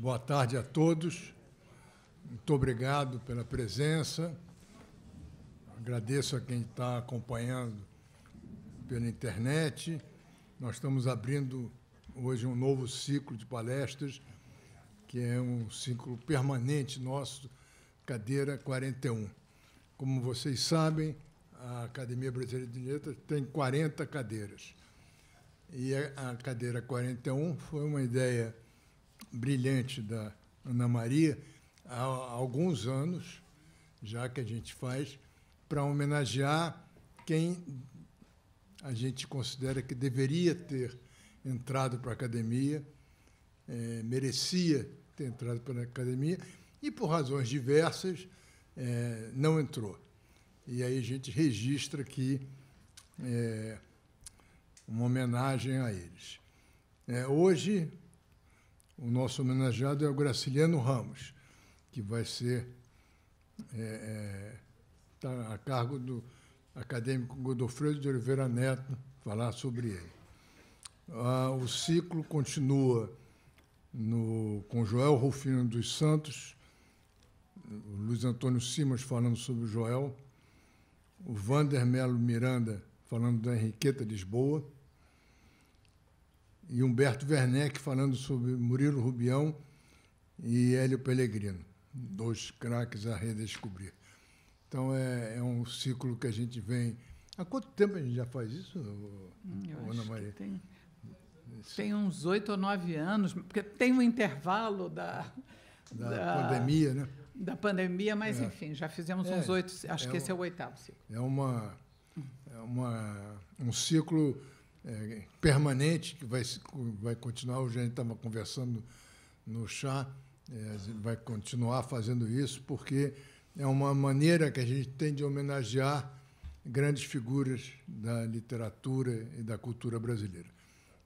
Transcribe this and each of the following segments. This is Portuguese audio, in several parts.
Boa tarde a todos. Muito obrigado pela presença. Agradeço a quem está acompanhando pela internet. Nós estamos abrindo hoje um novo ciclo de palestras, que é um ciclo permanente nosso, cadeira 41. Como vocês sabem, a Academia Brasileira de Letras tem 40 cadeiras. E a cadeira 41 foi uma ideia brilhante da Ana Maria, há alguns anos, já que a gente faz, para homenagear quem a gente considera que deveria ter entrado para a academia, merecia ter entrado para a academia, e, por razões diversas, não entrou. E aí a gente registra aqui uma homenagem a eles. Hoje, o nosso homenageado é o Graciliano Ramos, que vai ser tá a cargo do acadêmico Godofredo de Oliveira Neto, falar sobre ele. O ciclo continua com Joel Rufino dos Santos, o Luiz Antônio Simas falando sobre o Joel, o Vander Melo Miranda falando da Henriqueta Lisboa, e Humberto Werneck falando sobre Murilo Rubião e Hélio Pellegrino, dois craques a redescobrir. Então, é um ciclo que a gente vem... Há quanto tempo a gente já faz isso, Ana Maria? Tem uns 8 ou 9 anos, porque tem um intervalo da pandemia, né? Da pandemia, mas, enfim, já fizemos uns 8, acho que esse é o 8º ciclo. Um ciclo permanente que vai continuar. Hoje a gente estava conversando no chá, vai continuar fazendo isso, porque é uma maneira que a gente tem de homenagear grandes figuras da literatura e da cultura brasileira.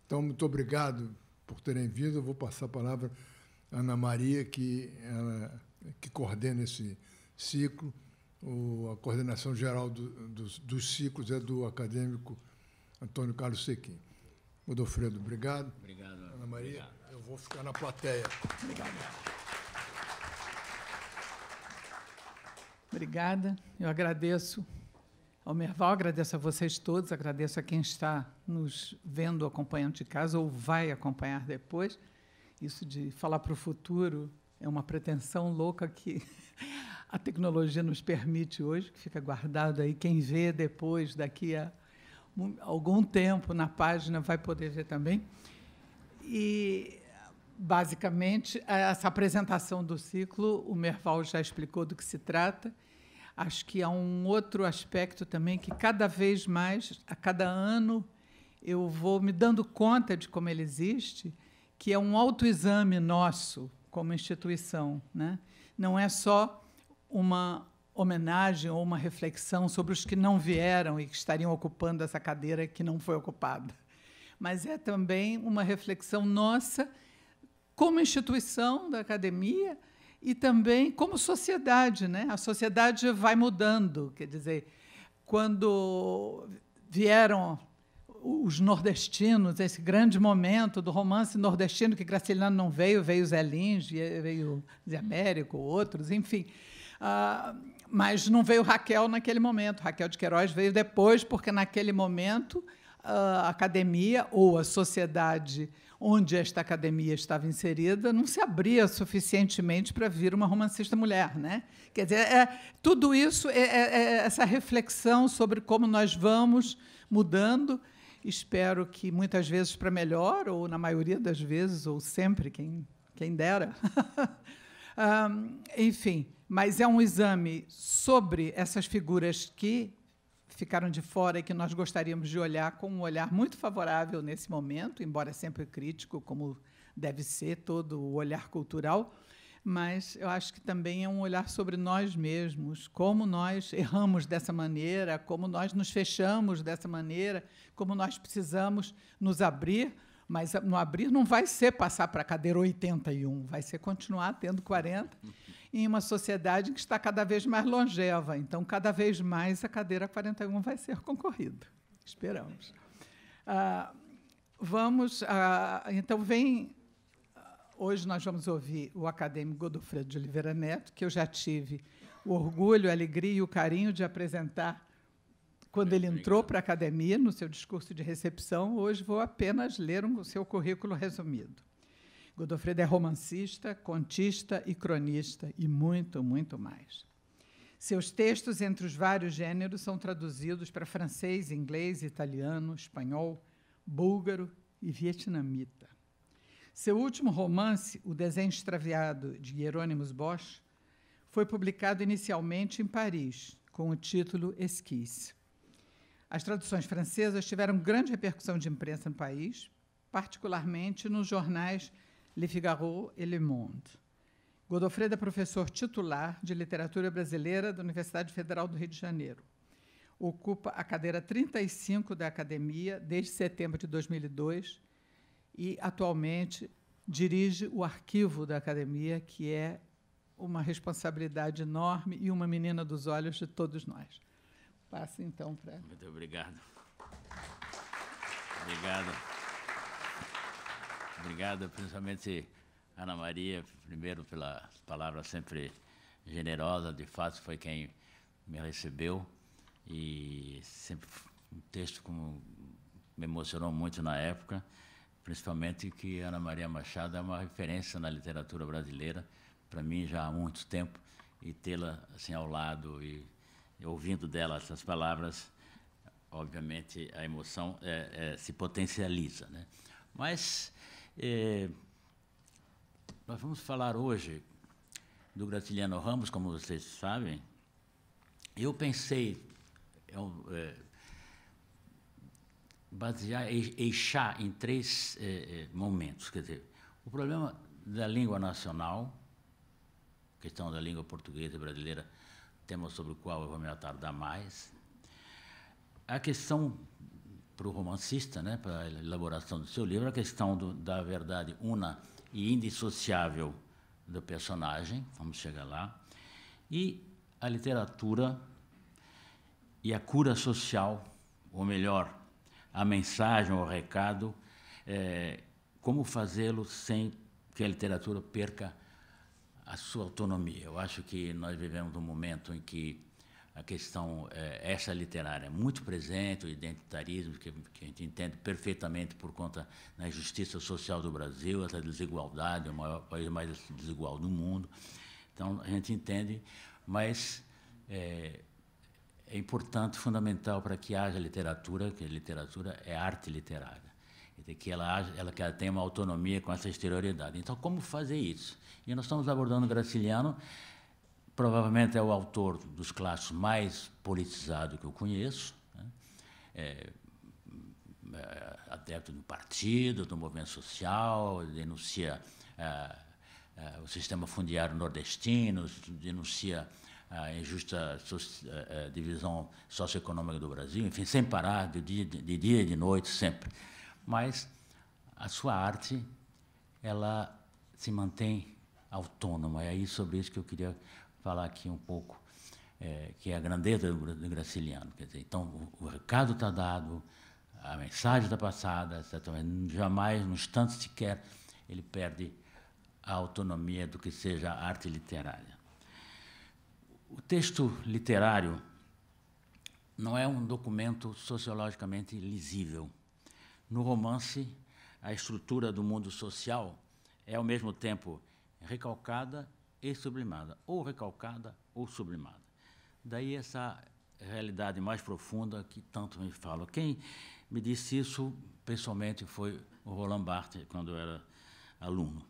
Então, muito obrigado por terem vindo. Eu vou passar a palavra à Ana Maria, que coordena esse ciclo. A coordenação geral dos ciclos é do acadêmico Antônio Carlos Sequim. Godofredo, obrigado. Obrigado, Ana Maria. Obrigado. Eu vou ficar na plateia. Obrigada. Obrigada. Eu agradeço ao Merval, agradeço a vocês todos, agradeço a quem está nos vendo, acompanhando de casa, ou vai acompanhar depois. Isso de falar para o futuro é uma pretensão louca que a tecnologia nos permite hoje, que fica guardado aí. Quem vê depois, daqui a algum tempo, na página, vai poder ver também. E, basicamente, essa apresentação do ciclo, o Merval já explicou do que se trata. Acho que há um outro aspecto também que, cada vez mais, a cada ano, eu vou me dando conta de como ele existe, que é um autoexame nosso, como instituição, né? Não é só uma homenagem ou uma reflexão sobre os que não vieram e que estariam ocupando essa cadeira que não foi ocupada, mas é também uma reflexão nossa como instituição da academia e também como sociedade, né? A sociedade vai mudando, quer dizer, quando vieram os nordestinos, esse grande momento do romance nordestino, que Graciliano não veio, veio Zé Lins, veio Zé Américo, outros, enfim. Mas não veio Raquel naquele momento. Raquel de Queiroz veio depois, porque, naquele momento, a academia ou a sociedade onde esta academia estava inserida não se abria suficientemente para vir uma romancista mulher, né? Quer dizer, tudo isso essa reflexão sobre como nós vamos mudando. Espero que, muitas vezes, para melhor, ou, na maioria das vezes, ou sempre, quem dera. Enfim, mas é um exame sobre essas figuras que ficaram de fora e que nós gostaríamos de olhar com um olhar muito favorável nesse momento, embora sempre crítico, como deve ser todo o olhar cultural, mas eu acho que também é um olhar sobre nós mesmos, como nós erramos dessa maneira, como nós nos fechamos dessa maneira, como nós precisamos nos abrir, mas no abrir não vai ser passar para a cadeira 81, vai ser continuar tendo 40, em uma sociedade que está cada vez mais longeva. Então, cada vez mais a cadeira 41 vai ser concorrida. Esperamos. Então, vem hoje nós vamos ouvir o acadêmico Godofredo de Oliveira Neto, que eu já tive o orgulho, a alegria e o carinho de apresentar quando ele entrou para a academia, no seu discurso de recepção. Hoje vou apenas ler o seu currículo resumido. Godofredo é romancista, contista e cronista, e muito, muito mais. Seus textos, entre os vários gêneros, são traduzidos para francês, inglês, italiano, espanhol, búlgaro e vietnamita. Seu último romance, O Desenho Extraviado, de Hieronymus Bosch, foi publicado inicialmente em Paris, com o título Esquisse. As traduções francesas tiveram grande repercussão de imprensa no país, particularmente nos jornais Le Figaro e Le Monde. Godofredo é professor titular de Literatura Brasileira da Universidade Federal do Rio de Janeiro. Ocupa a cadeira 35 da Academia desde setembro de 2002 e, atualmente, dirige o arquivo da Academia, que é uma responsabilidade enorme e uma menina dos olhos de todos nós. Passo, então, para... Muito obrigado. Obrigado. Obrigado, principalmente Ana Maria, primeiro pela palavra sempre generosa. De fato, foi quem me recebeu, e sempre um texto como me emocionou muito na época, principalmente que Ana Maria Machado é uma referência na literatura brasileira, para mim já há muito tempo, e tê-la assim ao lado e ouvindo dela essas palavras, obviamente a emoção se potencializa, né? Mas nós vamos falar hoje do Graciliano Ramos, como vocês sabem. Eu pensei eixar em três momentos. Quer dizer, o problema da língua nacional, questão da língua portuguesa e brasileira, tema sobre o qual eu vou me atardar mais. A questão, para o romancista, né, para a elaboração do seu livro, a questão da verdade una e indissociável do personagem, vamos chegar lá, e a literatura e a cura social, ou melhor, a mensagem, o recado, como fazê-lo sem que a literatura perca a sua autonomia. Eu acho que nós vivemos um momento em que a questão essa literária é muito presente, o identitarismo, que a gente entende perfeitamente por conta da injustiça social do Brasil, essa desigualdade, o maior país mais desigual do mundo. Então, a gente entende, mas é importante, fundamental para que haja literatura, que a literatura é arte literária, que ela tenha uma autonomia com essa exterioridade. Então, como fazer isso? E nós estamos abordando Graciliano. Provavelmente é o autor dos clássicos mais politizado que eu conheço, né? Adepto do partido, do movimento social, denuncia o sistema fundiário nordestino, denuncia a injusta divisão socioeconômica do Brasil, enfim, sem parar, de dia e de noite, sempre. Mas a sua arte, ela se mantém autônoma. É aí sobre isso que eu queria falar aqui um pouco, que é a grandeza do Graciliano. Quer dizer, então, o recado está dado, a mensagem está passada, jamais, num instante sequer, ele perde a autonomia do que seja a arte literária. O texto literário não é um documento sociologicamente lisível. No romance, a estrutura do mundo social é, ao mesmo tempo, recalcada e sublimada, ou recalcada ou sublimada. Daí essa realidade mais profunda que tanto me falo. Quem me disse isso, pessoalmente, foi o Roland Barthes, quando eu era aluno.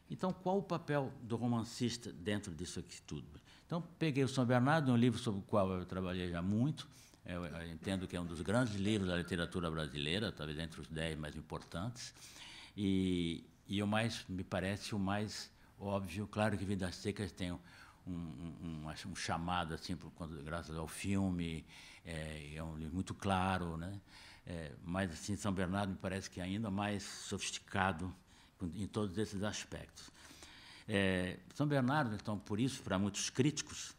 Então, qual o papel do romancista dentro disso aqui tudo? Então, peguei o São Bernardo, um livro sobre o qual eu trabalhei já muito. Eu entendo que é um dos grandes livros da literatura brasileira, talvez entre os 10 mais importantes. E me parece o mais óbvio. Claro que Vidas Secas tem um chamado, assim, graças ao filme, é um livro muito claro, né? Mas, assim, São Bernardo me parece que é ainda mais sofisticado em todos esses aspectos. São Bernardo, então, por isso, para muitos críticos,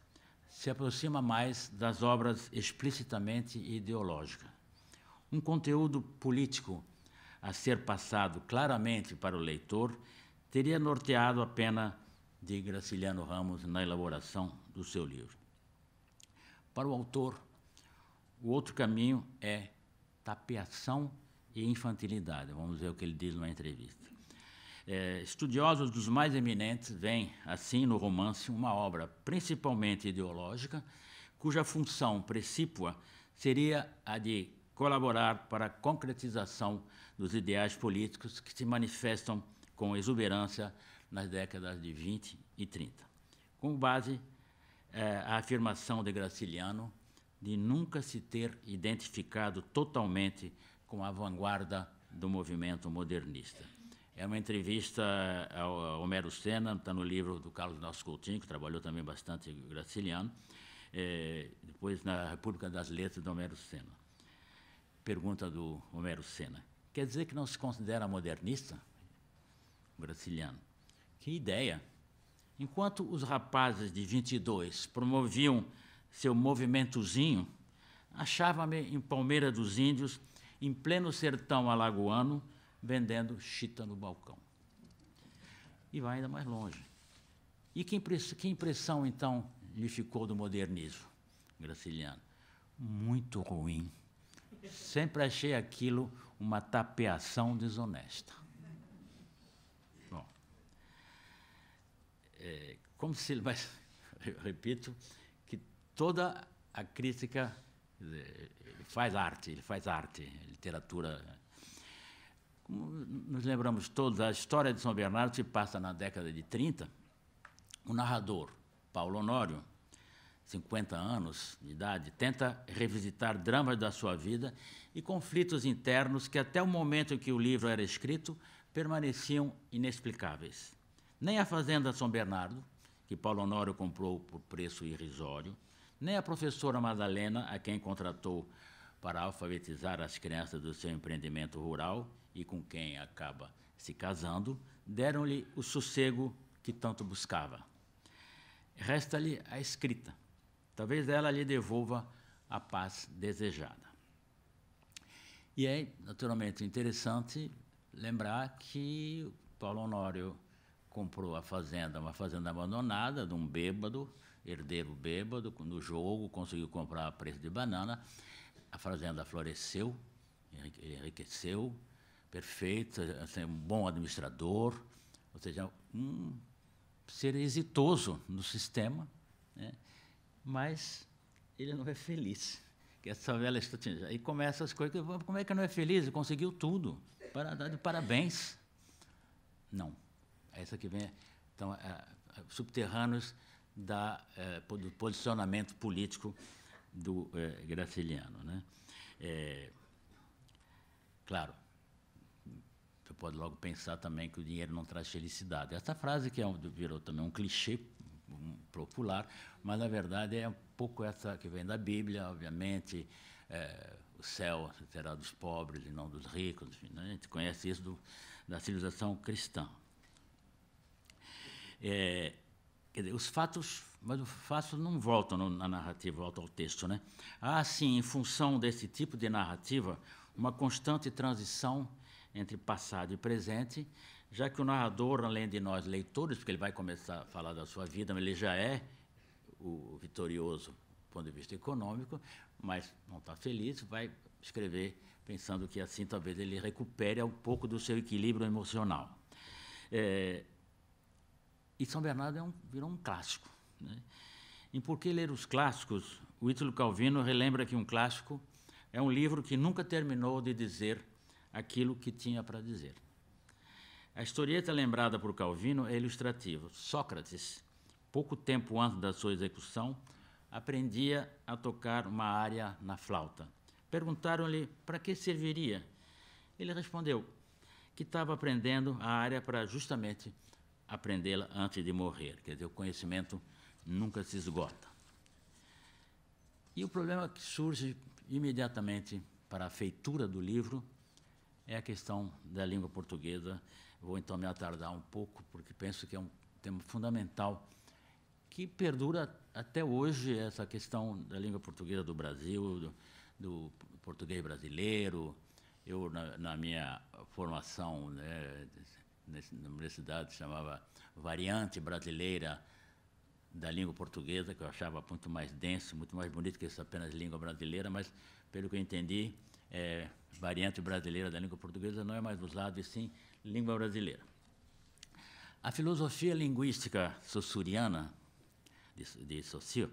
se aproxima mais das obras explicitamente ideológicas. Um conteúdo político a ser passado claramente para o leitor teria norteado a pena de Graciliano Ramos na elaboração do seu livro. Para o autor, o outro caminho é tapeação e infantilidade. Vamos ver o que ele diz numa entrevista. Estudiosos dos mais eminentes veem, assim, no romance, uma obra principalmente ideológica, cuja função precípua seria a de colaborar para a concretização dos ideais políticos que se manifestam com exuberância nas décadas de 20 e 30. Com base a afirmação de Graciliano de nunca se ter identificado totalmente com a vanguarda do movimento modernista. É uma entrevista ao Homero Senna, está no livro do Carlos Nosso Coutinho, que trabalhou também bastante Graciliano, depois na República das Letras do Homero Senna. Pergunta do Homero Senna: quer dizer que não se considera modernista? Graciliano: que ideia! Enquanto os rapazes de 22 promoviam seu movimentozinho, achava-me em Palmeira dos Índios, em pleno sertão alagoano, vendendo chita no balcão. E vai ainda mais longe. E que impressão, então, lhe ficou do modernismo, Graciliano? Muito ruim. Sempre achei aquilo uma tapeação desonesta. Bom, como se... Mas, eu repito que toda a crítica... Ele faz arte, literatura... Como nos lembramos todos, a história de São Bernardo se passa na década de 30. O narrador, Paulo Honório, 50 anos de idade, tenta revisitar dramas da sua vida e conflitos internos que, até o momento em que o livro era escrito, permaneciam inexplicáveis. Nem a fazenda São Bernardo, que Paulo Honório comprou por preço irrisório, nem a professora Madalena, a quem contratou para alfabetizar as crianças do seu empreendimento rural e com quem acaba se casando, deram-lhe o sossego que tanto buscava. Resta-lhe a escrita. Talvez ela lhe devolva a paz desejada. E é, naturalmente, interessante lembrar que Paulo Honório comprou a fazenda, uma fazenda abandonada, de um bêbado, herdeiro bêbado, no jogo, conseguiu comprar a preço de banana. A fazenda floresceu, enriqueceu, perfeito, assim, um bom administrador, ou seja, um ser exitoso no sistema, né? Mas ele não é feliz. Que essa velha história. Aí começa as coisas, como é que não é feliz? Ele conseguiu tudo, para dar de parabéns. Não, é essa que vem. Então, subterrâneos do posicionamento político do Graciliano, né? Claro, você pode logo pensar também que o dinheiro não traz felicidade. Essa frase que virou também um clichê popular, mas, na verdade, é um pouco essa que vem da Bíblia, obviamente, o céu será dos pobres e não dos ricos, enfim, né? A gente conhece isso da civilização cristã. Quer dizer, os fatos não voltam na narrativa, voltam ao texto, né? Há, sim, em função desse tipo de narrativa, uma constante transição entre passado e presente, já que o narrador, além de nós leitores, porque ele vai começar a falar da sua vida, mas ele já é o vitorioso do ponto de vista econômico, mas não está feliz, vai escrever pensando que assim talvez ele recupere um pouco do seu equilíbrio emocional. E São Bernardo virou um clássico, né? Em Por que Ler os Clássicos, o Ítalo Calvino relembra que um clássico é um livro que nunca terminou de dizer aquilo que tinha para dizer. A historieta lembrada por Calvino é ilustrativa. Sócrates, pouco tempo antes da sua execução, aprendia a tocar uma área na flauta. Perguntaram-lhe para que serviria. Ele respondeu que estava aprendendo a área para justamente aprendê-la antes de morrer. Quer dizer, o conhecimento nunca se esgota. E o problema que surge imediatamente para a feitura do livro é a questão da língua portuguesa. Vou, então, me atardar um pouco, porque penso que é um tema fundamental que perdura até hoje, essa questão da língua portuguesa do Brasil, do português brasileiro. Eu, na minha formação, né, na universidade, chamava Variante Brasileira da Língua Portuguesa, que eu achava muito mais denso, muito mais bonito que isso apenas língua brasileira, mas, pelo que eu entendi, Variante Brasileira da Língua Portuguesa não é mais usado, e sim língua brasileira. A filosofia linguística saussuriana, de Saussure,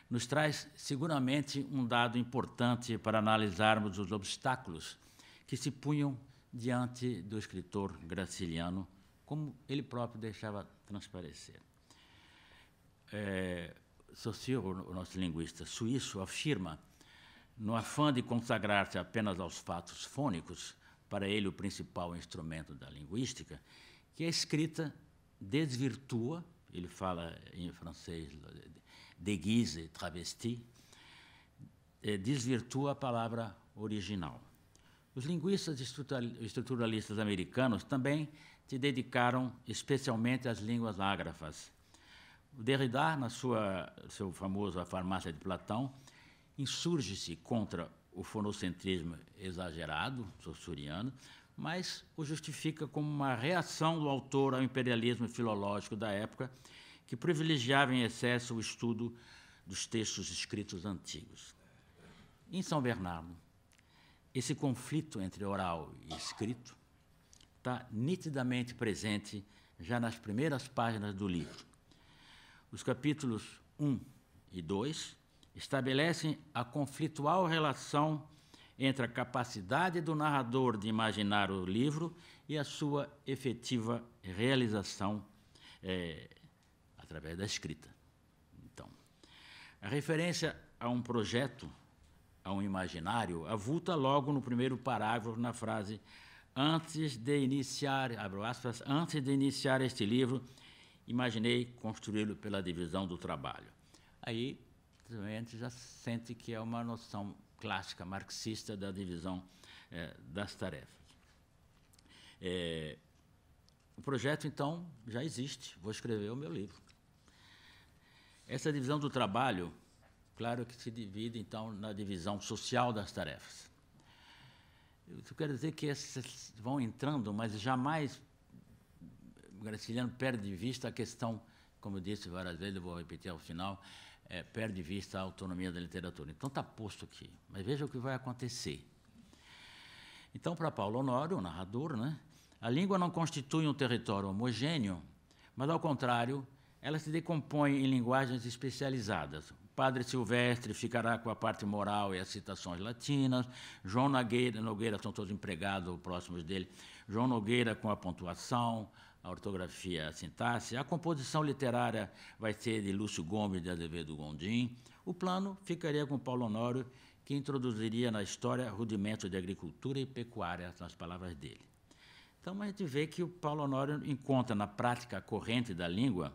nos traz seguramente um dado importante para analisarmos os obstáculos que se punham diante do escritor graciliano, como ele próprio deixava transparecer. Saussure, o nosso linguista suíço, afirma, no afã de consagrar-se apenas aos fatos fônicos, para ele o principal instrumento da linguística, que a escrita desvirtua, ele fala em francês, déguise, travesti, desvirtua a palavra original. Os linguistas estruturalistas americanos também se dedicaram especialmente às línguas ágrafas. O Derrida, na seu famoso A Farmácia de Platão, insurge-se contra o fonocentrismo exagerado, saussuriano, mas o justifica como uma reação do autor ao imperialismo filológico da época, que privilegiava em excesso o estudo dos textos escritos antigos. Em São Bernardo, esse conflito entre oral e escrito está nitidamente presente já nas primeiras páginas do livro. Os capítulos 1 e 2 estabelecem a conflitual relação entre a capacidade do narrador de imaginar o livro e a sua efetiva realização através da escrita. Então, a referência a um projeto, a um imaginário, avulta logo no primeiro parágrafo na frase antes de iniciar, abro aspas, antes de iniciar este livro, imaginei construí-lo pela divisão do trabalho. Aí, a gente já sente que é uma noção clássica, marxista, da divisão das tarefas. O projeto, então, já existe. Vou escrever o meu livro. Essa divisão do trabalho, claro que se divide, então, na divisão social das tarefas. Eu quero dizer que essas vão entrando, mas jamais o graciliano perde de vista a questão, como eu disse várias vezes, eu vou repetir ao final, perde de vista a autonomia da literatura. Então, está posto aqui, mas veja o que vai acontecer. Então, para Paulo Honório, o narrador, né, a língua não constitui um território homogêneo, mas, ao contrário, ela se decompõe em linguagens especializadas. O Padre Silvestre ficará com a parte moral e as citações latinas, João Nogueira, são todos empregados próximos dele, João Nogueira com a pontuação, a ortografia, a sintaxe. A composição literária vai ser de Lúcio Gomes de Azevedo Gondim. O plano ficaria com Paulo Honório, que introduziria na história rudimentos de agricultura e pecuária, nas palavras dele. Então, a gente vê que o Paulo Honório encontra na prática corrente da língua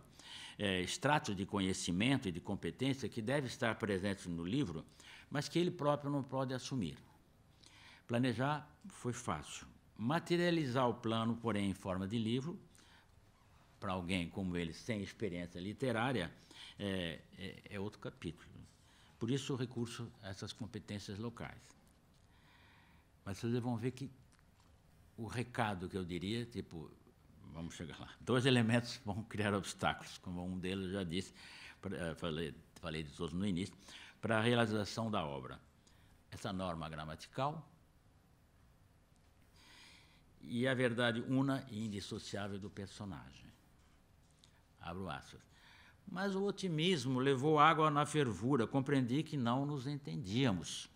estratos de conhecimento e de competência que devem estar presentes no livro, mas que ele próprio não pode assumir. Planejar foi fácil. Materializar o plano, porém, em forma de livro, para alguém como ele, sem experiência literária, é outro capítulo. Por isso, o recurso a essas competências locais. Mas vocês vão ver que o recado que eu diria, tipo, vamos chegar lá, 2 elementos vão criar obstáculos, como um deles já disse, falei de todos no início, para a realização da obra. Essa norma gramatical e a verdade una e indissociável do personagem. Abro aspas. Mas o otimismo levou água na fervura, compreendi que não nos entendíamos.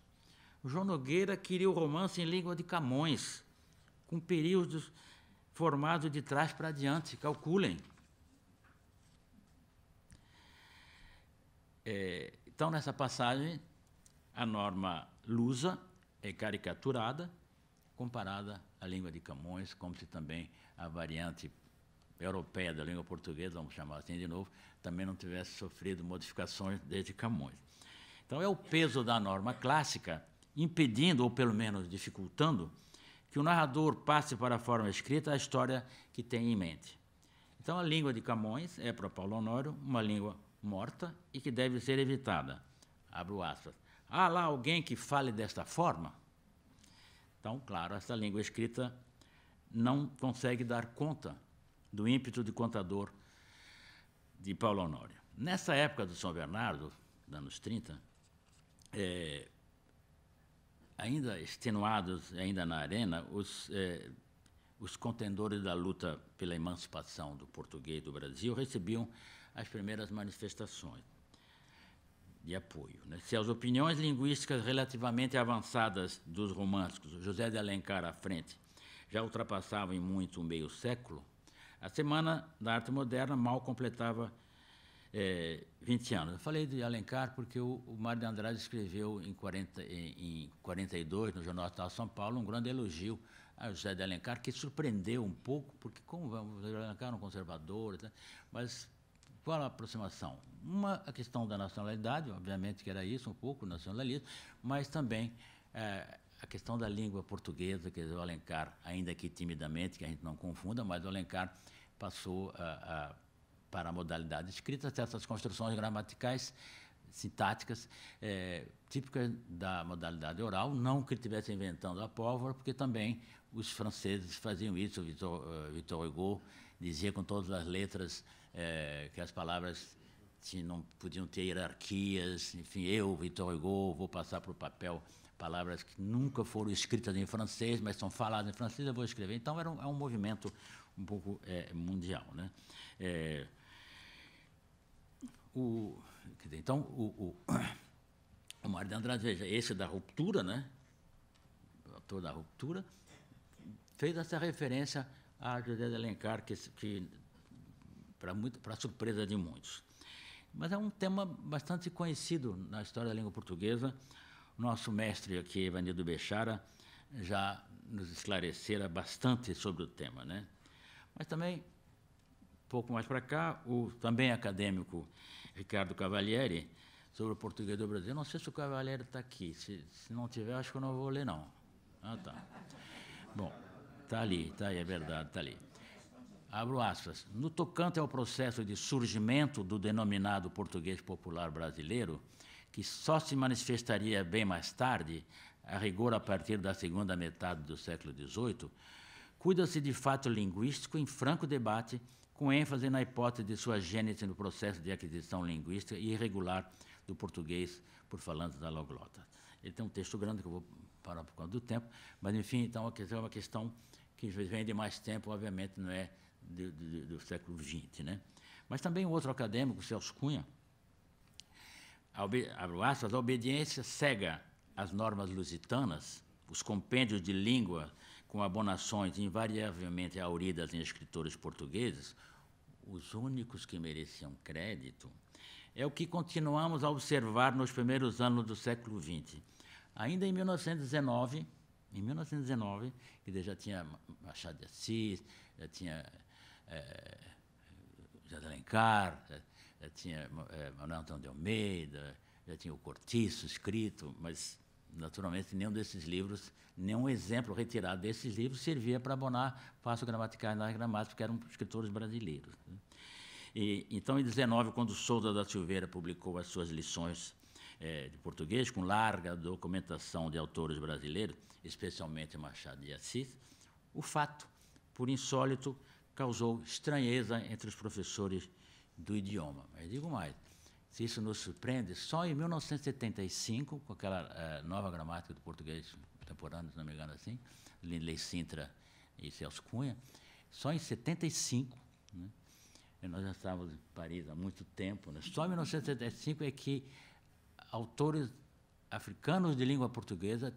O João Nogueira queria o romance em língua de Camões, com períodos formados de trás para diante, calculem. Então, nessa passagem, a norma lusa é caricaturada, comparada à língua de Camões, como se também a variante europeia da língua portuguesa, vamos chamar assim de novo, também não tivesse sofrido modificações desde Camões. Então, é o peso da norma clássica impedindo, ou pelo menos dificultando, que o narrador passe para a forma escrita a história que tem em mente. Então, a língua de Camões é, para Paulo Honório, uma língua morta e que deve ser evitada. Abro aspas. Há lá alguém que fale desta forma? Então, claro, essa língua escrita não consegue dar conta do ímpeto de contador de Paulo Honório. Nessa época do São Bernardo, dos anos 30, ainda extenuados, ainda na arena, os contendores da luta pela emancipação do português do Brasil recebiam as primeiras manifestações de apoio, né? Se as opiniões linguísticas relativamente avançadas dos românticos, José de Alencar à frente, já ultrapassavam em muito o meio século, a Semana da Arte Moderna mal completava 20 anos. Eu falei de Alencar porque o Mário de Andrade escreveu em 42, no Jornal Atual de São Paulo, um grande elogio a José de Alencar, que surpreendeu um pouco, porque como o José de Alencar era um conservador, mas qual a aproximação? A questão da nacionalidade, obviamente que era isso, um pouco, o nacionalismo, mas também a questão da língua portuguesa, quer dizer, o Alencar, ainda que timidamente, que a gente não confunda, mas o Alencar passou para a modalidade escrita, certas construções gramaticais, sintáticas, típicas da modalidade oral, não que ele estivesse inventando a pólvora, porque também os franceses faziam isso. Victor Hugo dizia com todas as letras que as palavras não podiam ter hierarquias. Enfim, eu, Victor Hugo, vou passar para o papel palavras que nunca foram escritas em francês, mas são faladas em francês, eu vou escrever. Então, é um movimento um pouco mundial, né? Então, o Mário de Andrade, veja, esse da ruptura, né? O autor da ruptura, fez essa referência a José de Alencar, que para surpresa de muitos. Mas é um tema bastante conhecido na história da língua portuguesa. Nosso mestre aqui, Evanildo Bechara, já nos esclarecera bastante sobre o tema, né? Mas também, um pouco mais para cá, o também acadêmico Ricardo Cavalieri, sobre o português do Brasil. Não sei se o Cavalieri está aqui. Se não tiver, acho que eu não vou ler, não. Ah, tá. Bom, está ali, é verdade, está ali. Abro aspas. No tocante ao processo de surgimento do denominado português popular brasileiro, que só se manifestaria bem mais tarde, a rigor a partir da segunda metade do século XVIII, cuida-se de fato linguístico em franco debate, com ênfase na hipótese de sua gênese no processo de aquisição linguística e irregular do português por falantes da loglota. Ele tem um texto grande que eu vou parar por conta do tempo, mas, enfim, então, é uma questão que vem de mais tempo, obviamente, não é do século XX, né? Mas também um outro acadêmico, Celso Cunha, abre aspas, a obediência cega às normas lusitanas, os compêndios de língua com abonações invariavelmente auridas em escritores portugueses, os únicos que mereciam crédito, é o que continuamos a observar nos primeiros anos do século XX. Ainda em 1919, que já tinha Machado de Assis, já tinha José de Alencar, já tinha Manuel Antônio de Almeida, já tinha o Cortiço escrito, mas, naturalmente, nenhum desses livros, nenhum exemplo retirado desses livros servia para abonar fácil gramaticais nas gramáticas, porque eram escritores brasileiros, né? E, então, em 19, quando Souza da Silveira publicou as suas lições de português, com larga documentação de autores brasileiros, especialmente Machado de Assis, o fato, por insólito, causou estranheza entre os professores do idioma. Mas digo mais, se isso nos surpreende, só em 1975, com aquela nova gramática do português contemporâneo, se não me engano assim, Lindley Sintra e Celso Cunha, só em 75, né, nós já estávamos em Paris há muito tempo, né, só em 1975 é que autores africanos de língua portuguesa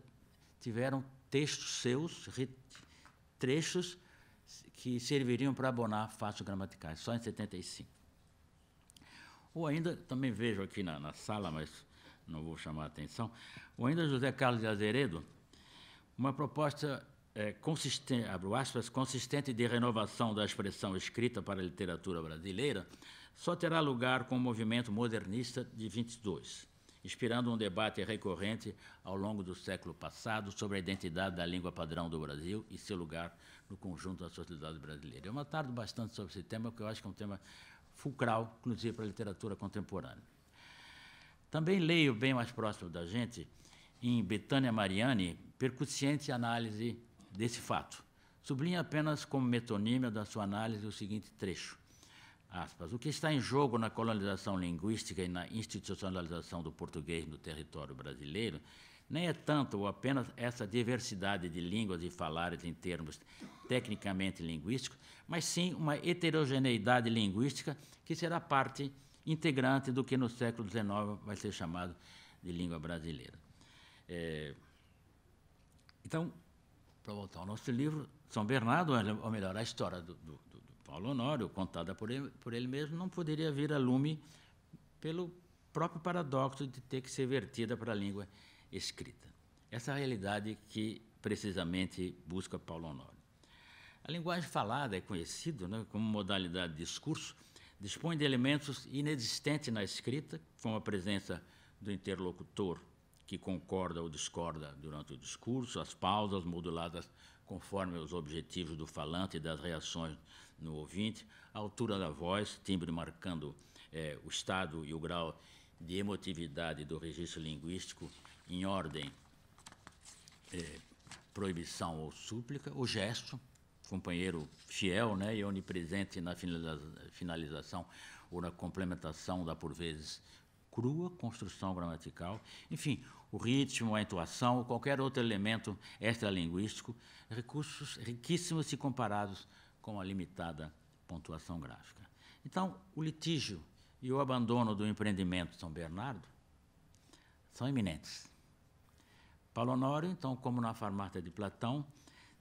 tiveram textos seus, trechos que serviriam para abonar fatos gramaticais, só em 75. Ou ainda, também vejo aqui na sala, mas não vou chamar a atenção, ou ainda José Carlos de Azeredo, uma proposta consistente, abro aspas, consistente de renovação da expressão escrita para a literatura brasileira, só terá lugar com o movimento modernista de 22, inspirando um debate recorrente ao longo do século passado sobre a identidade da língua padrão do Brasil e seu lugar no conjunto da sociedade brasileira. Eu tardo bastante sobre esse tema, porque eu acho que é um tema fulcral, inclusive para a literatura contemporânea. Também leio, bem mais próximo da gente, em Betânia Mariani, percussiente análise desse fato, sublinha apenas como metonímia da sua análise o seguinte trecho, aspas, o que está em jogo na colonização linguística e na institucionalização do português no território brasileiro nem é tanto ou apenas essa diversidade de línguas e falares em termos tecnicamente linguísticos, mas sim uma heterogeneidade linguística que será parte integrante do que no século XIX vai ser chamado de língua brasileira. Então, para voltar ao nosso livro, São Bernardo, ou melhor, a história do Paulo Honório, contada por ele mesmo, não poderia vir a lume pelo próprio paradoxo de ter que ser vertida para a língua escrita. Essa é a realidade que, precisamente, busca Paulo Honório. A linguagem falada é conhecida, né, como modalidade de discurso, dispõe de elementos inexistentes na escrita, como a presença do interlocutor, que concorda ou discorda durante o discurso, as pausas moduladas conforme os objetivos do falante e das reações no ouvinte, a altura da voz, timbre marcando o estado e o grau de emotividade do registro linguístico em ordem, proibição ou súplica, o gesto, companheiro fiel, né, e onipresente na finalização ou na complementação da, por vezes, crua construção gramatical, enfim, o ritmo, a entoação, ou qualquer outro elemento extralinguístico, recursos riquíssimos se comparados com a limitada pontuação gráfica. Então, o litígio e o abandono do empreendimento São Bernardo são iminentes. Paulo Honório, então, como na farmácia de Platão,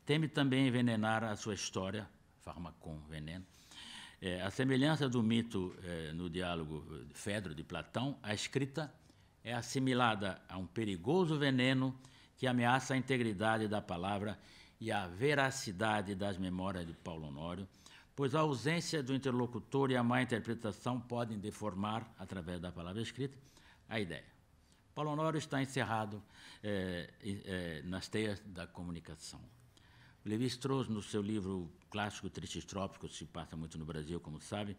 teme também envenenar a sua história, farmacon, veneno. A semelhança do mito no diálogo Fedro de Platão, a escrita é assimilada a um perigoso veneno que ameaça a integridade da palavra e a veracidade das memórias de Paulo Honório, pois a ausência do interlocutor e a má interpretação podem deformar, através da palavra escrita, a ideia. Paulo Honório está encerrado nas teias da comunicação. Lévi-Strauss, no seu livro clássico Tristes Trópicos, que se passa muito no Brasil, como sabe,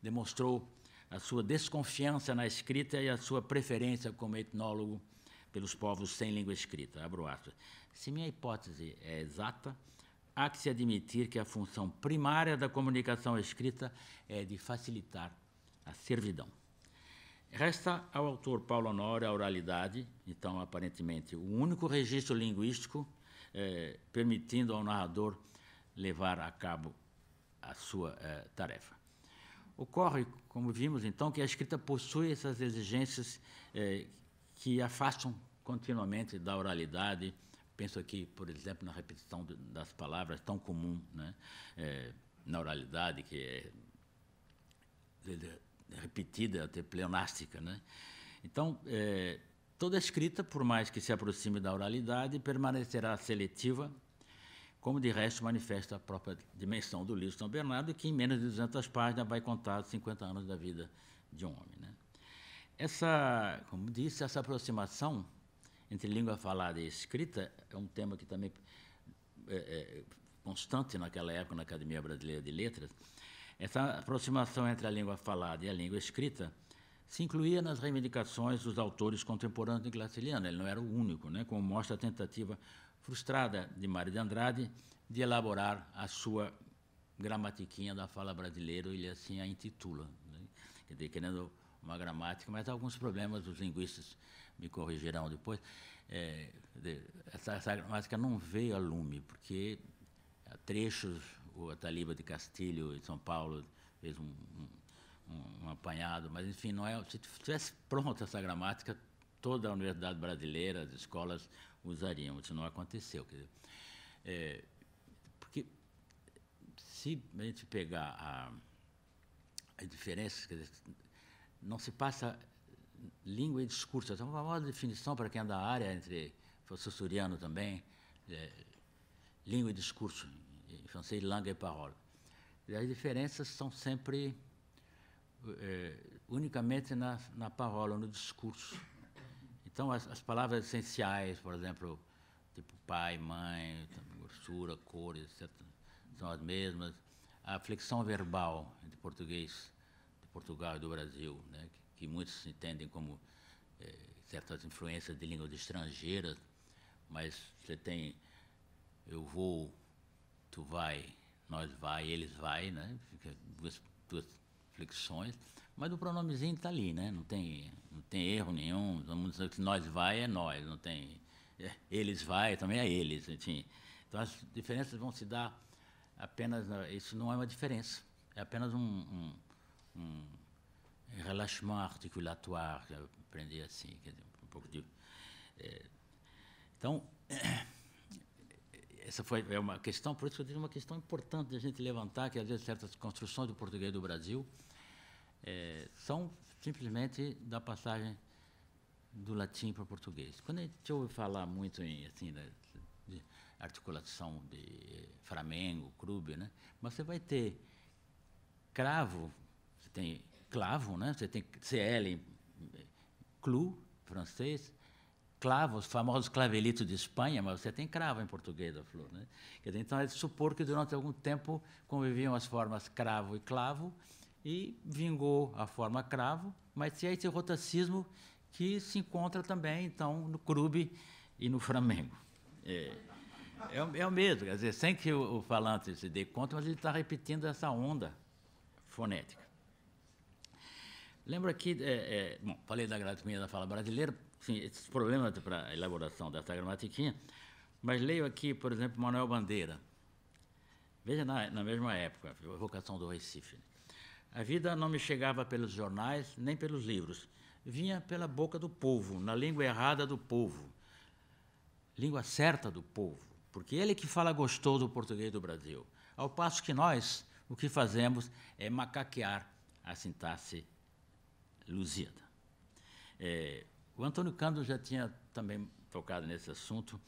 demonstrou a sua desconfiança na escrita e a sua preferência como etnólogo pelos povos sem língua escrita. Abro aspas. Se minha hipótese é exata, há que se admitir que a função primária da comunicação escrita é de facilitar a servidão. Resta ao autor Paulo Honório a oralidade, então, aparentemente, o único registro linguístico permitindo ao narrador levar a cabo a sua tarefa. Ocorre, como vimos, então, que a escrita possui essas exigências que afastam continuamente da oralidade. Penso aqui, por exemplo, na repetição das palavras, tão comum, né, na oralidade, que é repetida, até pleonástica, né? Então, toda escrita, por mais que se aproxime da oralidade, permanecerá seletiva, como de resto manifesta a própria dimensão do livro São Bernardo, que em menos de 200 páginas vai contar 50 anos da vida de um homem, né? Essa, como disse, essa aproximação entre língua falada e escrita é um tema que também é constante naquela época na Academia Brasileira de Letras. Essa aproximação entre a língua falada e a língua escrita se incluía nas reivindicações dos autores contemporâneos de Graciliano. Ele não era o único, né? Como mostra a tentativa frustrada de Mário de Andrade de elaborar a sua gramatiquinha da fala brasileira, ele assim a intitula, né? Quer dizer, querendo uma gramática, mas alguns problemas os linguistas me corrigirão depois. Essa gramática não veio a lume, porque há trechos, o Ataliba de Castilho, em São Paulo, fez um apanhado, mas, enfim, não é. Se tivesse pronta essa gramática, toda a universidade brasileira, as escolas usariam. Isso não aconteceu. Quer dizer, porque se a gente pegar as diferenças, quer dizer, não se passa língua e discurso. Essa é uma famosa definição para quem é da área, entre Saussuriano também, língua e discurso, em francês, langue et parole. E as diferenças são sempre unicamente na parola, no discurso. Então, as palavras essenciais, por exemplo, tipo pai, mãe, grossura, cor, etc., são as mesmas. A flexão verbal entre português de Portugal e do Brasil, né, que muitos entendem como certas influências de línguas estrangeiras, mas você tem eu vou, tu vai, nós vai, eles vai, né? Fica duas flexões, mas o pronomezinho está ali, né? Não tem erro nenhum. Vamos dizer que nós vai é nós, não tem eles vai também é eles, enfim. Então as diferenças vão se dar apenas, isso não é uma diferença, é apenas um relâchement articulatoire, que eu aprendi assim, quer dizer, um pouco de... Então, essa é uma questão, por isso que eu digo, uma questão importante de a gente levantar, que às vezes certas construções do português do Brasil são simplesmente da passagem do latim para o português. Quando a gente ouve falar muito em assim, de articulação de Flamengo, clube, né? Mas você vai ter cravo, você tem clavo, né? Você tem CL, clou, francês, clavo, os famosos clavelitos de Espanha, mas você tem cravo em português da flor, né? Quer dizer, então é de supor que durante algum tempo conviviam as formas cravo e clavo e vingou a forma cravo, mas tinha esse rotacismo que se encontra também, então, no clube e no Flamengo. É o mesmo, quer dizer, sem que o falante se dê conta, mas ele está repetindo essa onda fonética. Lembro aqui, bom, falei da gramaticunha da fala brasileira, enfim, esses problemas para a elaboração dessa gramatiquinha, mas leio aqui, por exemplo, Manuel Bandeira. Veja na mesma época, a vocação do Recife. A vida não me chegava pelos jornais, nem pelos livros. Vinha pela boca do povo, na língua errada do povo, língua certa do povo, porque ele que fala gostoso o português do Brasil. Ao passo que nós, o que fazemos é macaquear a sintaxe lusíada. O Antônio Cândido já tinha também tocado nesse assunto,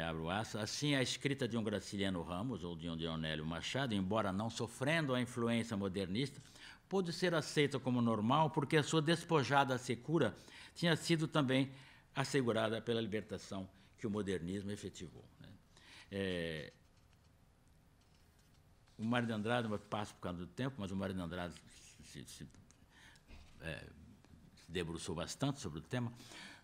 abro aspas, assim a escrita de um Graciliano Ramos ou de um Dionélio Machado, embora não sofrendo a influência modernista, pôde ser aceita como normal porque a sua despojada secura tinha sido também assegurada pela libertação que o modernismo efetivou. Né? O Mário de Andrade, eu passo por causa do tempo, mas o Mário de Andrade se debruçou bastante sobre o tema.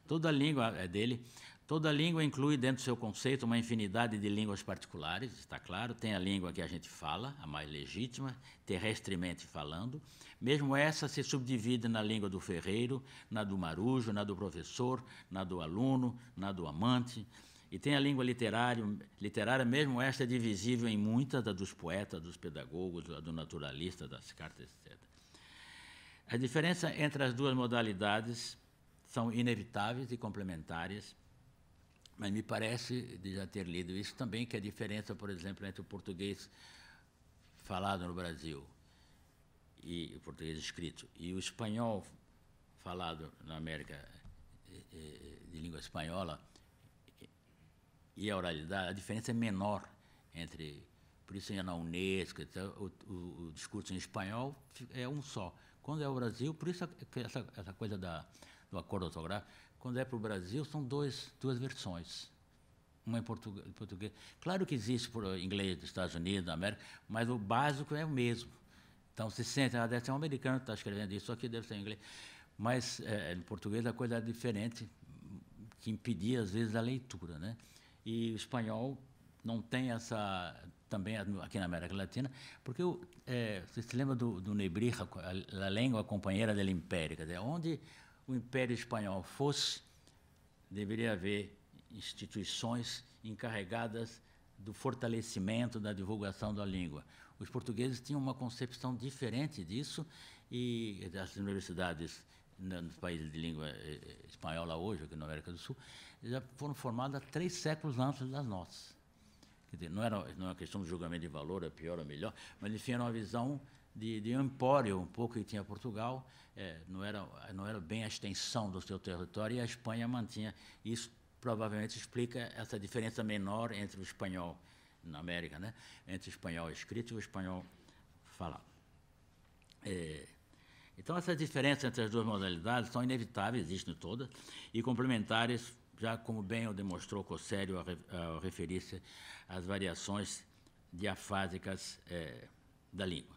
Toda a língua dele, toda língua inclui dentro do seu conceito uma infinidade de línguas particulares, está claro. Tem a língua que a gente fala, a mais legítima, terrestremente falando. Mesmo essa se subdivide na língua do ferreiro, na do marujo, na do professor, na do aluno, na do amante. E tem a língua literária, mesmo esta é divisível em muitas, da dos poetas, dos pedagogos, a do naturalista, das cartas, etc. A diferença entre as duas modalidades são inevitáveis e complementares, mas me parece, de já ter lido isso também, que a diferença, por exemplo, entre o português falado no Brasil e o português escrito e o espanhol falado na América de língua espanhola e a oralidade, a diferença é menor entre, por isso na Unesco, o discurso em espanhol é um só. Quando é o Brasil, por isso essa coisa do acordo ortográfico, quando é para o Brasil, são duas versões. Uma em português. Claro que existe por inglês dos Estados Unidos, da América, mas o básico é o mesmo. Então, se sente, deve ser um americano que está escrevendo isso aqui, deve ser em inglês. Mas, no português, a coisa é diferente, que impedia, às vezes, a leitura, né? E o espanhol não tem essa... também aqui na América Latina, porque você se lembra do Nebrija, a língua companheira do Império, quer dizer, onde o Império Espanhol fosse, deveria haver instituições encarregadas do fortalecimento, da divulgação da língua. Os portugueses tinham uma concepção diferente disso e as universidades nos países de língua espanhola hoje, aqui na América do Sul, já foram formadas 3 séculos antes das nossas. Quer dizer, não é uma questão de julgamento de valor, é pior ou melhor, mas, enfim, era uma visão de um empório, um pouco que tinha Portugal, não era bem a extensão do seu território, e a Espanha mantinha. Isso provavelmente explica essa diferença menor entre o espanhol, na América, né? Entre o espanhol escrito e o espanhol falado. Então, essas diferenças entre as duas modalidades são inevitáveis, existem todas, e complementares, já como bem o demonstrou Cossério ao referir-se às variações diafásicas da língua.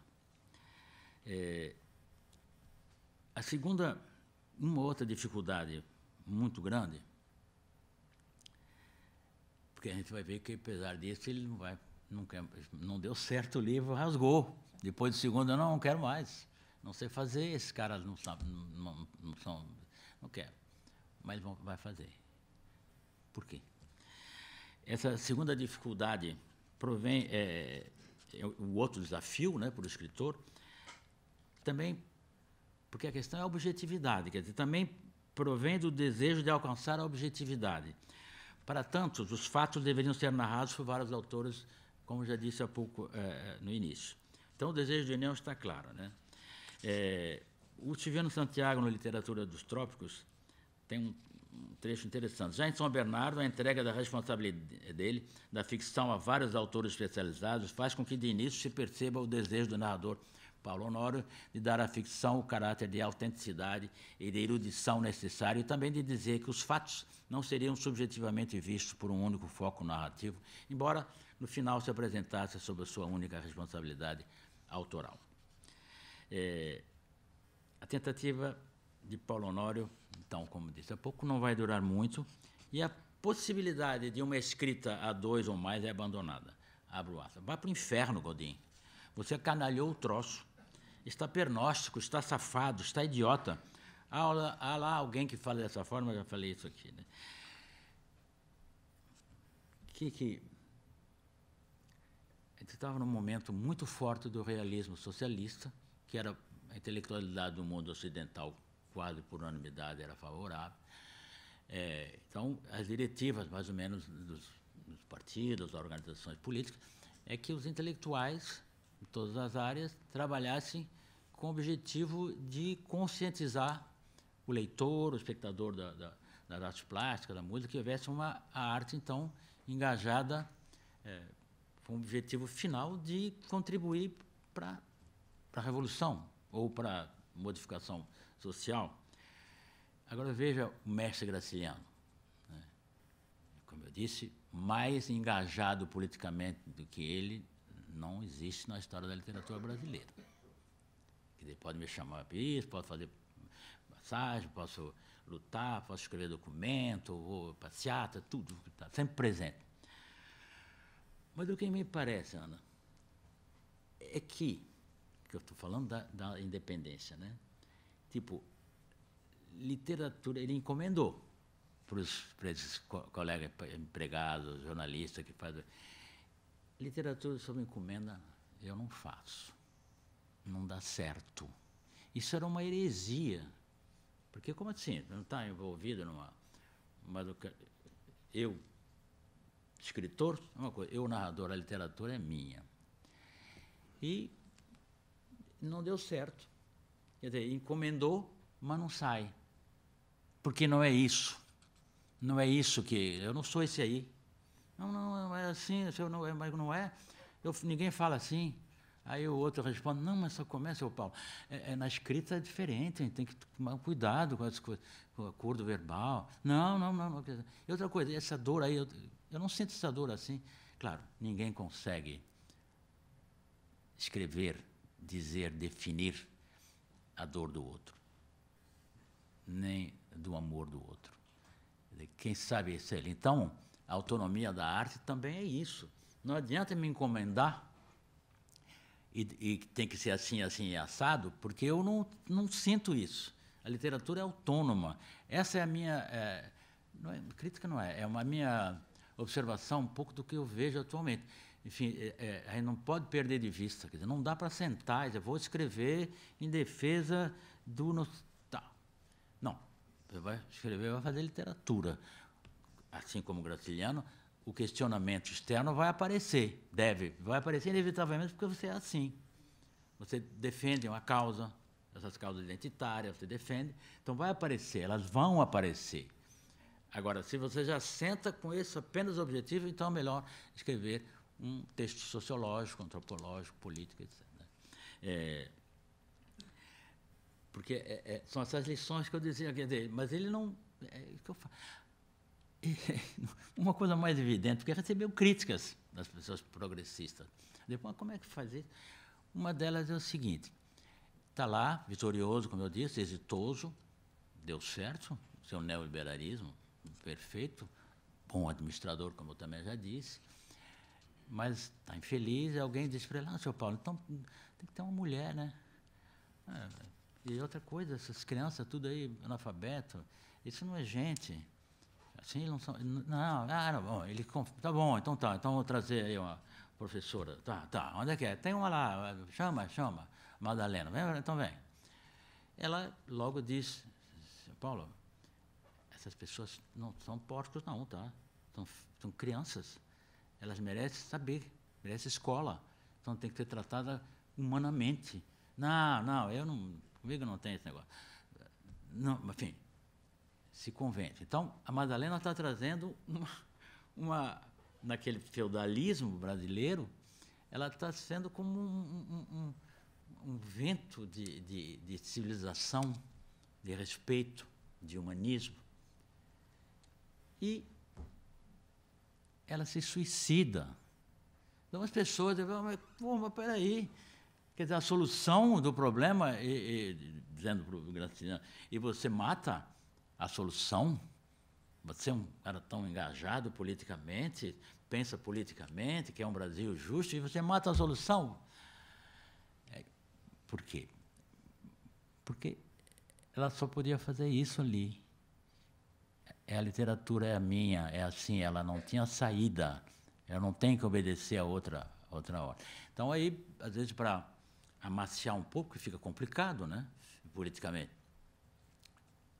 A segunda, uma outra dificuldade muito grande, porque a gente vai ver que, apesar disso, ele não deu certo o livro, rasgou. Depois do segundo, eu não quero mais. Não sei fazer, esses caras não sabem, não quero. Mas vai fazer. Por quê? Essa segunda dificuldade provém, o outro desafio, né, para o escritor, também, porque a questão é a objetividade, quer dizer, também provém do desejo de alcançar a objetividade. Para tanto, os fatos deveriam ser narrados por vários autores, como já disse há pouco no início. Então, o desejo de união está claro, né? O Silviano Santiago, na Literatura dos Trópicos, tem um trecho interessante. Já em São Bernardo, a entrega da responsabilidade dele, da ficção a vários autores especializados, faz com que, de início, se perceba o desejo do narrador Paulo Honório de dar à ficção o caráter de autenticidade e de erudição necessário e também de dizer que os fatos não seriam subjetivamente vistos por um único foco narrativo, embora, no final, se apresentasse sob a sua única responsabilidade autoral. A tentativa de Paulo Honório, então, como disse há pouco, não vai durar muito e a possibilidade de uma escrita a dois ou mais é abandonada. Abro aspas. Vá para o inferno, Godin. Você canalhou o troço. Está pernóstico, está safado, está idiota. Há lá alguém que fala dessa forma, eu já falei isso aqui. Né? A gente estava num momento muito forte do realismo socialista, que era a intelectualidade do mundo ocidental, quase por unanimidade, era favorável. Então, as diretivas, mais ou menos, dos partidos, das organizações políticas, é que os intelectuais, em todas as áreas, trabalhassem com o objetivo de conscientizar o leitor, o espectador das artes plásticas, da música, que houvesse a arte, então, engajada com o objetivo final de contribuir para a revolução ou para a modificação social. Agora, veja o mestre Graciliano. Né? Como eu disse, mais engajado politicamente do que ele não existe na história da literatura brasileira. Ele pode me chamar para isso, pode fazer massagem, posso lutar, posso escrever documento, vou passeata, tudo, está sempre presente. Mas o que me parece, Ana, é que eu estou falando da independência, né? Tipo, literatura, ele encomendou para esses colegas empregados, jornalistas que fazem. Literatura sob encomenda, eu não faço. Não dá certo. Isso era uma heresia. Porque, como assim? Não está envolvido numa. Eu, escritor, uma coisa, eu, narrador, a literatura é minha. E não deu certo. Quer dizer, encomendou, mas não sai. Porque não é isso. Não é isso que. Eu não sou esse aí. Não é assim, mas não é. Ninguém fala assim. Aí o outro responde, não, mas só começa, Paulo. Na escrita é diferente, a gente tem que tomar cuidado com as coisas, com o acordo verbal. Não. E outra coisa, essa dor aí, eu não sinto essa dor assim. Claro, ninguém consegue escrever, dizer, definir a dor do outro, nem do amor do outro. Quem sabe é ele. Então, a autonomia da arte também é isso. Não adianta me encomendar e tem que ser assim, assim e assado, porque eu não sinto isso. A literatura é autônoma. Essa é a minha... crítica não é uma minha observação um pouco do que eu vejo atualmente. Enfim, a gente não pode perder de vista. Quer dizer, não dá para sentar e dizer, vou escrever em defesa do... Tá. Não. Você vai escrever, vai fazer literatura. Assim como o Graciliano, o questionamento externo vai aparecer, vai aparecer inevitavelmente porque você é assim. Você defende uma causa, essas causas identitárias, você defende, então vai aparecer, elas vão aparecer. Agora, se você já senta com esse apenas objetivo, então é melhor escrever um texto sociológico, antropológico, político, etc. Porque são essas lições que eu dizia, quer dizer, mas ele não... que eu falo. Uma coisa mais evidente, porque recebeu críticas das pessoas progressistas. Depois, como é que faz isso? Uma delas é o seguinte, está lá, vitorioso, como eu disse, exitoso, deu certo, seu neoliberalismo, perfeito, bom administrador, como eu também já disse, mas está infeliz, e alguém diz para ele, não, senhor Paulo, então tem que ter uma mulher, né? E outra coisa, essas crianças, tudo aí, analfabeto, isso não é gente. Assim, eles não são... Não, bom, ele... Tá bom, então vou trazer aí uma professora. Tá, onde é que é? Tem uma lá, chama, Madalena, então vem. Ela logo diz, senhor Paulo, essas pessoas não são porcos não, tá? São crianças. Elas merecem saber, merecem escola. Então tem que ser tratada humanamente. Não, comigo não tem esse negócio. Não, enfim, se convence. Então, a Madalena está trazendo naquele feudalismo brasileiro, ela está sendo como um vento de civilização, de respeito, de humanismo. E ela se suicida. Então as pessoas dizem, mas peraí, quer dizer, a solução do problema, dizendo para o Graciliano, e você mata a solução? Você é um cara tão engajado politicamente, pensa politicamente, quer um Brasil justo, e você mata a solução? Por quê? Porque ela só podia fazer isso ali. A literatura é a minha, é assim, ela não tinha saída, ela não tem que obedecer a outra ordem. Então, aí, às vezes, para amaciar um pouco, que fica complicado, né, politicamente,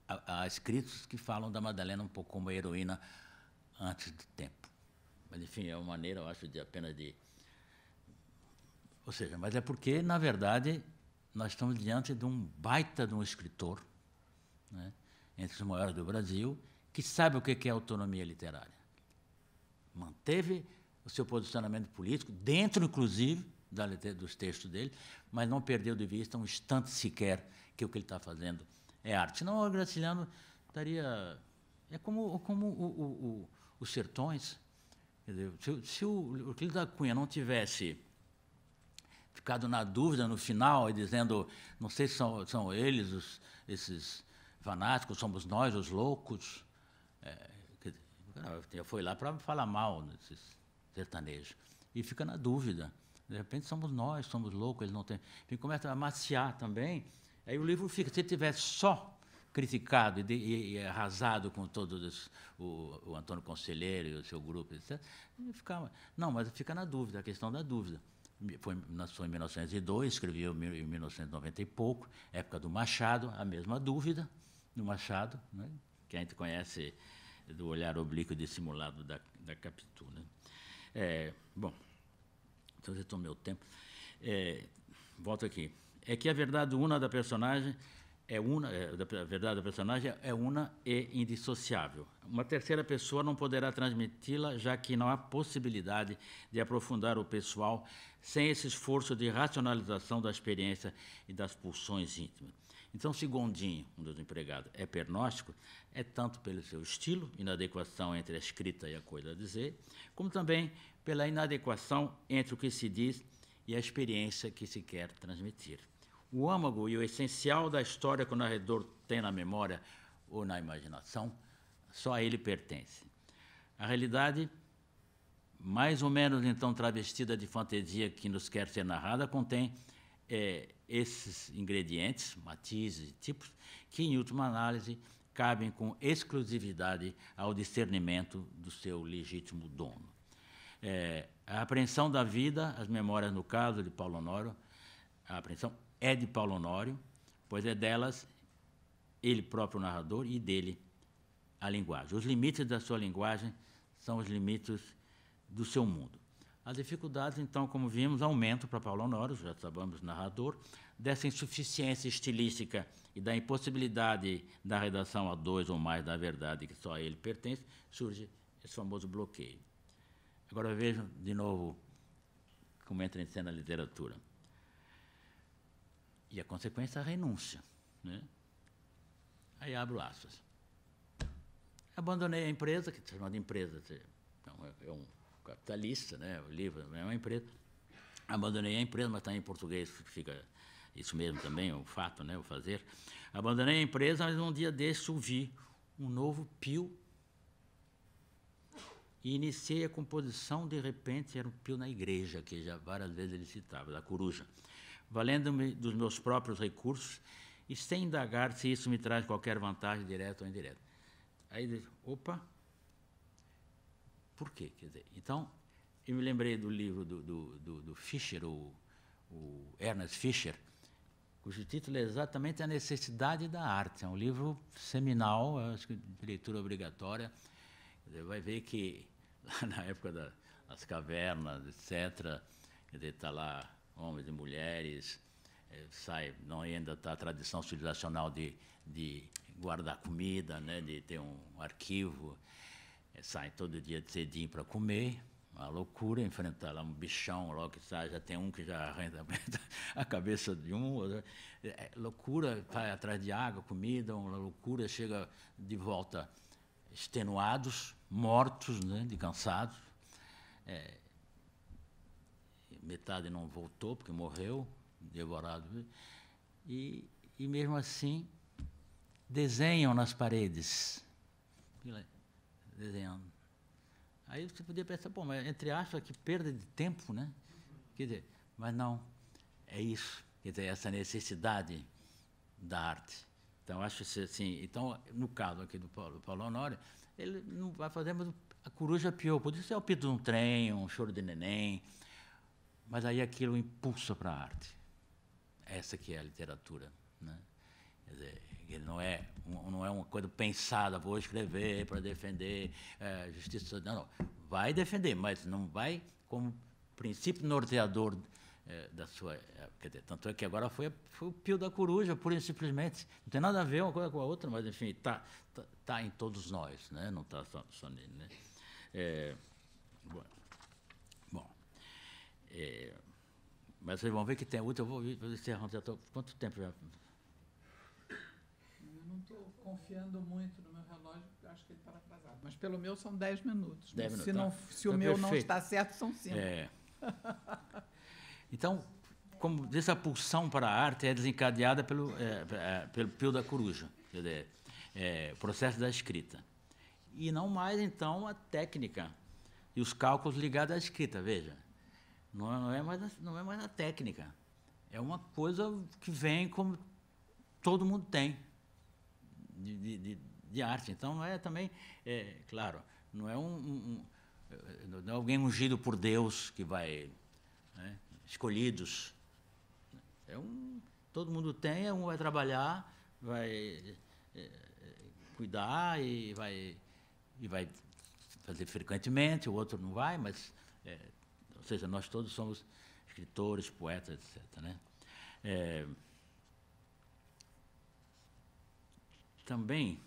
há escritos que falam da Madalena um pouco como heroína antes do tempo. Mas, enfim, é uma maneira, eu acho, apenas de... Ou seja, mas é porque, na verdade, nós estamos diante de um baita de um escritor, né, entre os maiores do Brasil, que sabe o que é autonomia literária. Manteve o seu posicionamento político, dentro, inclusive, dos textos dele, mas não perdeu de vista um instante sequer que o que ele está fazendo é arte. Senão o Graciliano estaria... É como os Sertões. Quer dizer, se o Euclides da Cunha não tivesse ficado na dúvida no final e dizendo, não sei se são eles, esses fanáticos, somos nós, os loucos... foi lá para falar mal desses sertanejos. E fica na dúvida. De repente, somos nós, somos loucos, eles não têm... Enfim, começa a amaciar também. Aí o livro fica... Se ele tivesse só criticado e arrasado com todos o Antônio Conselheiro e o seu grupo, etc., ele ficava... Não, mas fica na dúvida, a questão da dúvida. Nasceu em 1902, escreveu em 1990 e pouco, época do Machado, a mesma dúvida do Machado, né, que a gente conhece do olhar oblíquo dissimulado da Capitu. Né? Bom, então já tomei o tempo. Volto aqui. É que a verdade una da personagem a verdade da personagem é una e indissociável. Uma terceira pessoa não poderá transmiti-la, já que não há possibilidade de aprofundar o pessoal sem esse esforço de racionalização da experiência e das pulsões íntimas. Então, se Gondim, um dos empregados, é pernóstico, é tanto pelo seu estilo, inadequação entre a escrita e a coisa a dizer, como também pela inadequação entre o que se diz e a experiência que se quer transmitir. O âmago e o essencial da história que o narrador tem na memória ou na imaginação, só a ele pertence. A realidade, mais ou menos então travestida de fantasia que nos quer ser narrada, contém esses ingredientes, matizes e tipos, que, em última análise, cabem com exclusividade ao discernimento do seu legítimo dono. A apreensão da vida, as memórias, no caso de Paulo Honório, a apreensão é de Paulo Honório, pois é delas ele próprio narrador e dele a linguagem. Os limites da sua linguagem são os limites do seu mundo. As dificuldades, então, como vimos, aumentam para Paulo Honório, já sabemos, narrador, dessa insuficiência estilística e da impossibilidade da redação a dois ou mais da verdade que só a ele pertence, surge esse famoso bloqueio. Agora vejam, de novo, como entra em cena a literatura. E a consequência é a renúncia. Né? Aí abro aspas. Abandonei a empresa, que se chama de empresa, é um capitalista, né? O livro é uma empresa. Abandonei a empresa, mas está em português, fica isso mesmo também, o fato, né? O fazer. Abandonei a empresa, mas um dia desse ouvi um novo pio e iniciei a composição, de repente, era um Pio na igreja, que já várias vezes ele citava, da Coruja, valendo-me dos meus próprios recursos e sem indagar se isso me traz qualquer vantagem, direta ou indireta. Aí, opa, por quê? Quer dizer, então, eu me lembrei do livro do Fischer, o Ernest Fischer, cujo título é exatamente A Necessidade da Arte. É um livro seminal, acho que de leitura obrigatória. Vai ver que, lá na época das cavernas, etc., está lá homens e mulheres, não ainda está a tradição civilizacional de guardar comida, né, de ter um arquivo, saem todo dia de cedinho para comer, uma loucura, enfrentar lá um bichão, logo que sai, já tem um que já arranca a cabeça de um, loucura, vai atrás de água, comida, uma loucura, chega de volta extenuados, mortos, né, de cansados, metade não voltou porque morreu, devorado, e mesmo assim desenham nas paredes, desenhando. Aí você podia pensar, pô, mas entre aspas, que perda de tempo, né? Quer dizer, mas não, é isso, quer dizer, essa necessidade da arte. Então, acho assim, então, no caso aqui do Paulo Honório, ele não vai fazer, mas a Coruja piou, podia ser o pito de um trem, um choro de neném, mas aí aquilo impulsa para a arte. Essa que é a literatura, né? Quer dizer, ele não é uma coisa pensada, vou escrever para defender justiça. Não, vai defender, mas não vai como princípio norteador da sua... Quer dizer, tanto é que agora foi o Pio da Coruja, pura e simplesmente. Não tem nada a ver uma coisa com a outra, mas, enfim, está em todos nós, né? Não está só nele. Né? Mas vocês vão ver que tem outra, eu vou encerrar. Quanto tempo já? Eu não estou confiando muito no meu relógio, porque eu acho que ele está atrasado. Mas pelo meu são 10 minutos. 10 minutos, se não, tá. se o Tá meu perfeito. não está certo, são 5. Então, como diz, a pulsão para a arte é desencadeada pelo Pio da Coruja, quer dizer, o processo da escrita. E não mais, então, a técnica e os cálculos ligados à escrita, veja. Não é mais a técnica. É uma coisa que vem como todo mundo tem de arte. Então, não é também, claro, não é não é alguém ungido por Deus que vai, né, escolhidos. Todo mundo tem, um vai trabalhar, vai cuidar e vai fazer frequentemente, o outro não vai, mas... ou seja, nós todos somos escritores, poetas, etc. Né? Também,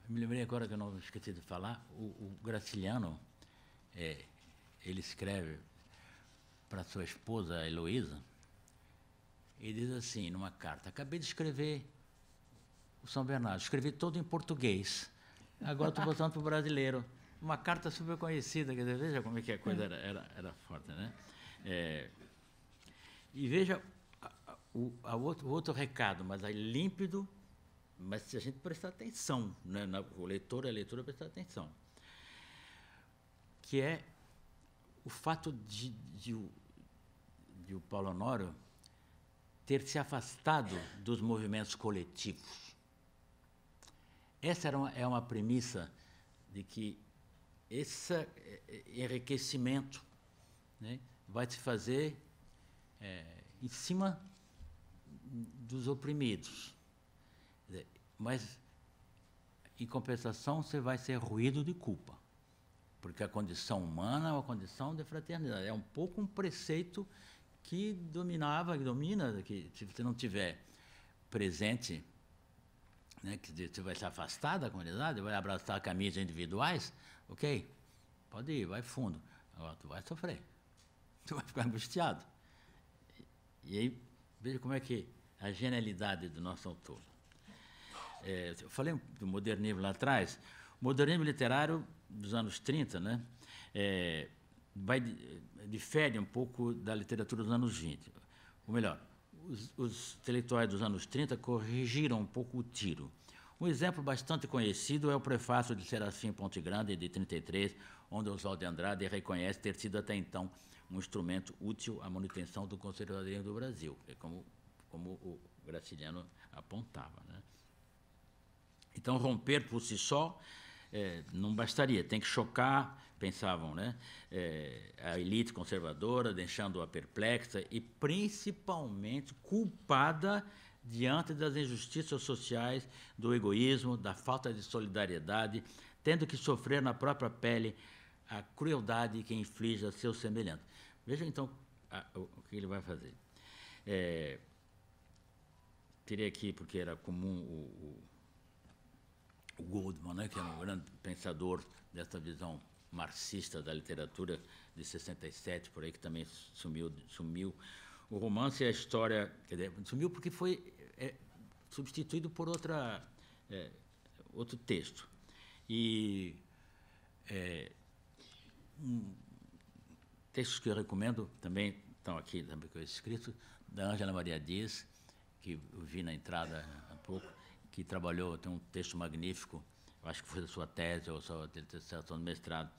me lembrei agora que eu não esqueci de falar, o Graciliano, ele escreve para sua esposa, Heloísa, e diz assim, numa carta, acabei de escrever o São Bernardo, escrevi todo em português, agora estou botando para o brasileiro. Uma carta super conhecida, quer dizer, veja como é que a coisa era forte, né? E veja o outro recado, mas aí límpido, mas se a gente prestar atenção, né? O leitor e a leitura prestar atenção, que é o fato de o Paulo Honório ter se afastado dos movimentos coletivos. Essa é uma premissa de que esse enriquecimento, né, vai se fazer em cima dos oprimidos. Mas, em compensação, você vai ser ruído de culpa, porque a condição humana é uma condição de fraternidade. É um pouco um preceito que domina, que se você não tiver presente, né, que você vai se afastar da comunidade, vai abraçar caminhos individuais, ok, pode ir, vai fundo. Agora tu vai sofrer, tu vai ficar angustiado. E aí, veja como é que a genialidade do nosso autor. Eu falei do modernismo lá atrás. O modernismo literário dos anos 30, né, difere um pouco da literatura dos anos 20. Ou melhor, os intelectuais dos anos 30 corrigiram um pouco o tiro. Um exemplo bastante conhecido é o prefácio de Serafim Ponte Grande, de 33, onde Oswald de Andrade reconhece ter sido até então um instrumento útil à manutenção do conservadorismo do Brasil, como o Graciliano apontava, né? Então, romper por si só não bastaria, tem que chocar, pensavam, né, a elite conservadora, deixando-a perplexa e, principalmente, culpada diante das injustiças sociais, do egoísmo, da falta de solidariedade, tendo que sofrer na própria pele a crueldade que inflige a seus semelhantes. Veja, então, o que ele vai fazer. Teria aqui, porque era comum o Goldman, né, que era um grande pensador dessa visão marxista da literatura de 67, por aí, que também sumiu. O romance é a história... Quer dizer, sumiu porque foi substituído por outro texto. E textos que eu recomendo também estão aqui, também que eu escrito, da Ângela Maria Dias, que eu vi na entrada há pouco, que trabalhou, tem um texto magnífico, eu acho que foi da sua tese ou sua dissertação de mestrado,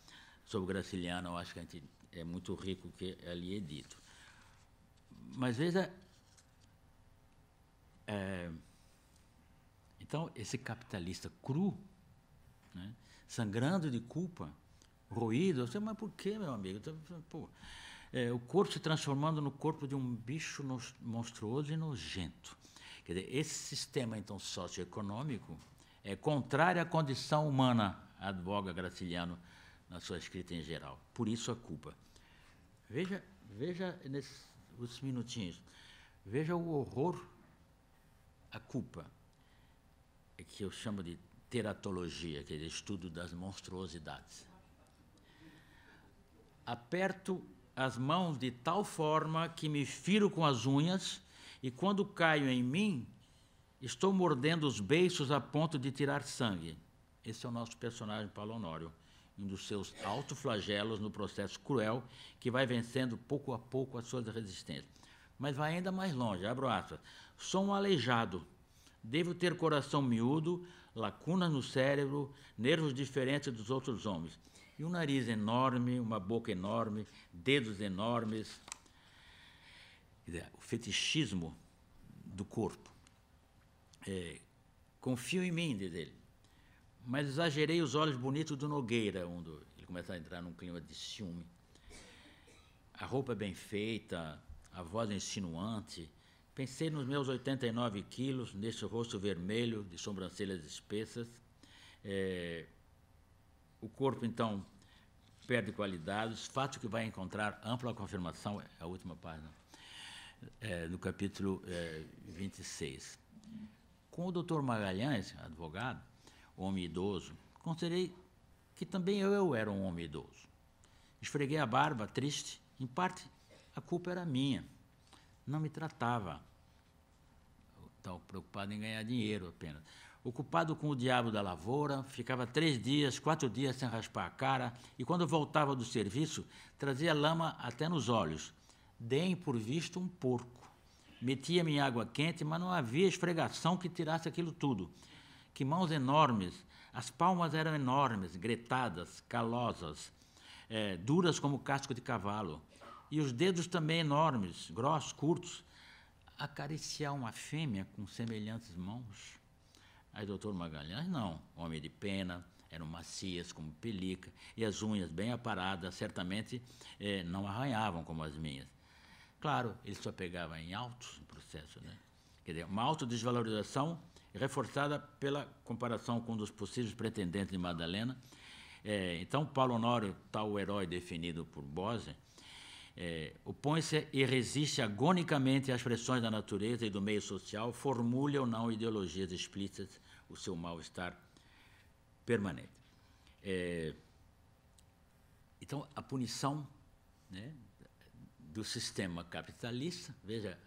sobre o Graciliano. Eu acho que é muito rico o que ali é dito. Mas veja, então, esse capitalista cru, né, sangrando de culpa, roído, eu sei, mas por quê, meu amigo? Pô, o corpo se transformando no corpo de um bicho monstruoso e nojento. Quer dizer, esse sistema, então, socioeconômico é contrário à condição humana, advoga Graciliano na sua escrita em geral. Por isso a culpa. Veja nesses minutinhos, veja o horror, a culpa, que eu chamo de teratologia, que é o estudo das monstruosidades. Aperto as mãos de tal forma que me firo com as unhas, e quando caio em mim, estou mordendo os beiços a ponto de tirar sangue. Esse é o nosso personagem Paulo Honório, um dos seus autoflagelos no processo cruel que vai vencendo pouco a pouco as suas resistências. Mas vai ainda mais longe, abro aspas. Sou um aleijado, devo ter coração miúdo, lacunas no cérebro, nervos diferentes dos outros homens. E um nariz enorme, uma boca enorme, dedos enormes. O fetichismo do corpo. Confio em mim, diz ele. Mas exagerei os olhos bonitos do Nogueira, onde ele começa a entrar num clima de ciúme. A roupa bem feita, a voz insinuante. Pensei nos meus 89 quilos, nesse rosto vermelho, de sobrancelhas espessas. O corpo, então, perde qualidades, fato que vai encontrar ampla confirmação, é a última página, no capítulo 26. Com o doutor Magalhães, advogado, homem idoso, considerei que também eu era um homem idoso. Esfreguei a barba, triste. Em parte, a culpa era minha. Não me tratava. Estava preocupado em ganhar dinheiro apenas. Ocupado com o diabo da lavoura, ficava 3 dias, 4 dias sem raspar a cara, e quando voltava do serviço, trazia lama até nos olhos. Deem por visto um porco. Metia-me em água quente, mas não havia esfregação que tirasse aquilo tudo. Que mãos enormes, as palmas eram enormes, gretadas, calosas, duras como casco de cavalo. E os dedos também enormes, grossos, curtos. Acariciar uma fêmea com semelhantes mãos? Aí, doutor Magalhães, não. Homem de pena, eram macias como pelica, e as unhas bem aparadas, certamente não arranhavam como as minhas. Claro, ele só pegava em autos no processo, né? Quer dizer, uma autodesvalorização reforçada pela comparação com um dos possíveis pretendentes de Madalena. Então, Paulo Honório, tal herói definido por Bose, opõe-se e resiste agonicamente às pressões da natureza e do meio social, formule ou não ideologias explícitas, o seu mal-estar permanente. Então, a punição, né, do sistema capitalista, veja,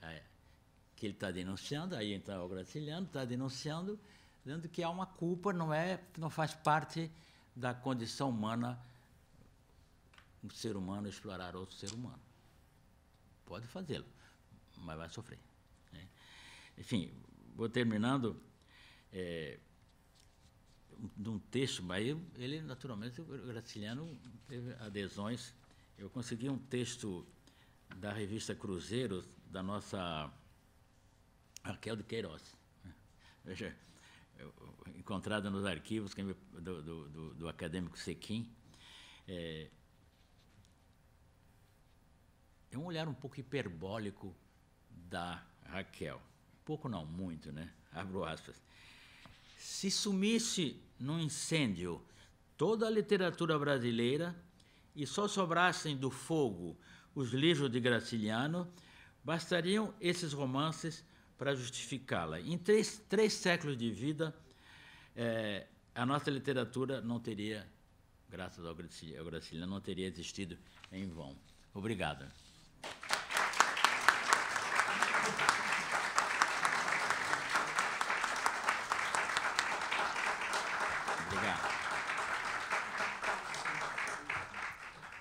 que ele está denunciando, aí então o Graciliano está denunciando, dizendo que há uma culpa, não faz parte da condição humana um ser humano explorar outro ser humano. Pode fazê-lo, mas vai sofrer, né? Enfim, vou terminando. de um texto, mas ele, naturalmente, o Graciliano teve adesões. Eu consegui um texto da revista Cruzeiro, da nossa Raquel de Queiroz, veja, encontrada nos arquivos do acadêmico Sequim. É um olhar um pouco hiperbólico da Raquel. Pouco não, muito, né? Abro aspas. Se sumisse num incêndio toda a literatura brasileira e só sobrassem do fogo os livros de Graciliano, bastariam esses romances para justificá-la. Em três séculos de vida, a nossa literatura não teria, graças ao Graciliano, não teria existido em vão. Obrigado.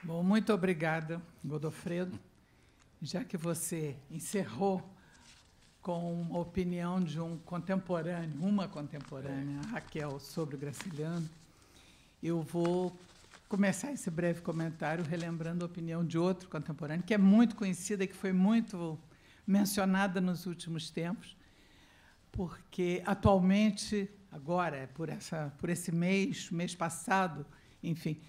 Bom, muito obrigada, Godofredo. Já que você encerrou com uma opinião de uma contemporânea, Raquel, sobre o Graciliano, eu vou começar esse breve comentário relembrando a opinião de outro contemporâneo, que é muito conhecida e que foi muito mencionada nos últimos tempos, porque atualmente, agora, por esse mês passado, enfim,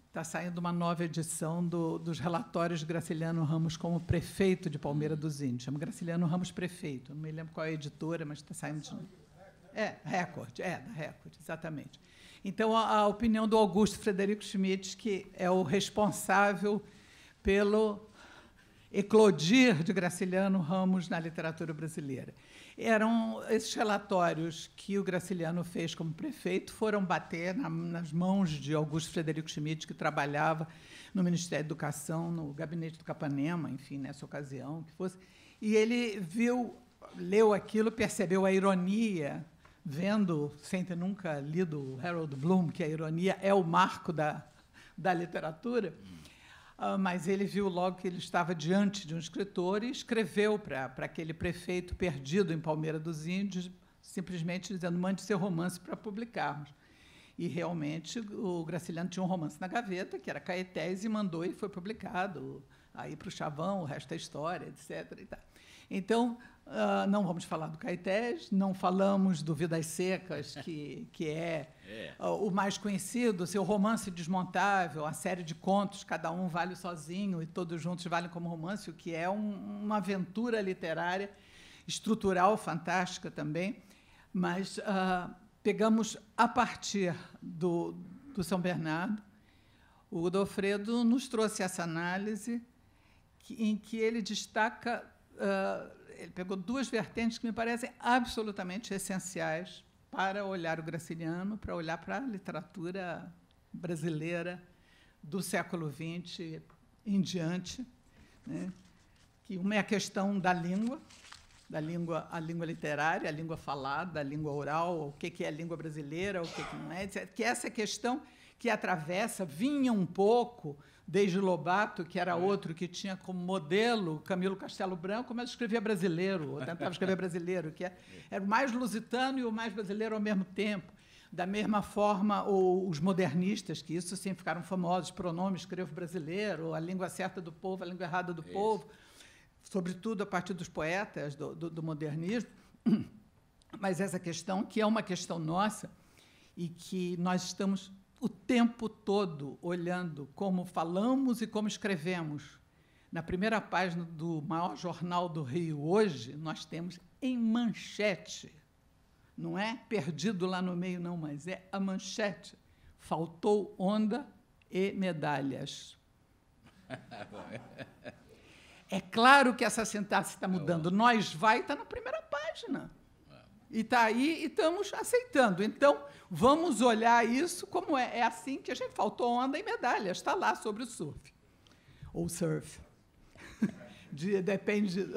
está saindo uma nova edição dos relatórios de Graciliano Ramos como prefeito de Palmeira dos Índios. Chama Graciliano Ramos Prefeito. Não me lembro qual é a editora, mas está saindo de... Record, da Record, exatamente. Então, a opinião do Augusto Frederico Schmidt, que é o responsável pelo eclodir de Graciliano Ramos na literatura brasileira. Eram esses relatórios que o Graciliano fez como prefeito, foram bater nas mãos de Augusto Frederico Schmidt, que trabalhava no Ministério da Educação, no gabinete do Capanema, enfim, nessa ocasião, que fosse. E ele leu aquilo, percebeu a ironia, vendo, sem ter nunca lido Harold Bloom, que a ironia é o marco da literatura, mas ele viu logo que ele estava diante de um escritor e escreveu para aquele prefeito perdido em Palmeira dos Índios, simplesmente dizendo: mande seu romance para publicarmos. E, realmente, o Graciliano tinha um romance na gaveta, que era Caetés, e mandou, e foi publicado. Aí, para o Chavão, o resto é história, etc. E tal. Então, não vamos falar do Caetés, não falamos do Vidas Secas, que é o mais conhecido, seu romance desmontável, a série de contos, cada um vale sozinho e todos juntos valem como romance, o que é uma aventura literária estrutural fantástica também. Mas pegamos, a partir do São Bernardo, o Godofredo nos trouxe essa análise em que ele destaca... ele pegou duas vertentes que me parecem absolutamente essenciais para olhar o Graciliano, para olhar para a literatura brasileira do século XX em diante, né? Que uma é a questão da língua, a língua literária, a língua falada, a língua oral, o que é a língua brasileira, o que não é, etc. Que essa questão que atravessa, vinha um pouco desde Lobato, que era outro que tinha como modelo Camilo Castelo Branco, mas escrevia brasileiro, ou tentava escrever brasileiro, que era o mais lusitano e o mais brasileiro ao mesmo tempo. Da mesma forma, os modernistas, que isso sim ficaram famosos, pronome, escrevo brasileiro, a língua certa do povo, a língua errada do povo, sobretudo a partir dos poetas do modernismo. Mas essa questão, que é uma questão nossa, e que nós estamos o tempo todo olhando como falamos e como escrevemos. Na primeira página do maior jornal do Rio, hoje, nós temos em manchete, não é perdido lá no meio, não, mas é a manchete: faltou onda e medalhas. É claro que essa sintaxe está mudando. Nós vai está na primeira página. E está aí e estamos aceitando. Então, vamos olhar isso como é assim que a gente... Faltou onda e medalhas, está lá sobre o surf. Ou surf. Depende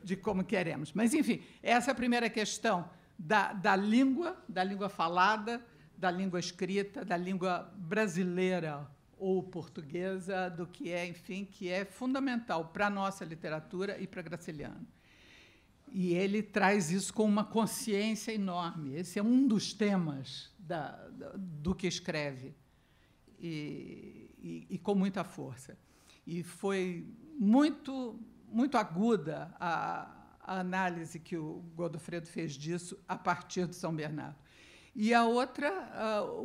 de como queremos. Mas, enfim, essa é a primeira questão da língua falada, da língua escrita, da língua brasileira ou portuguesa, do que é, enfim, que é fundamental para a nossa literatura e para Graciliano. E ele traz isso com uma consciência enorme. Esse é um dos temas do que escreve, e com muita força. E foi muito aguda a análise que o Godofredo fez disso a partir de São Bernardo. E o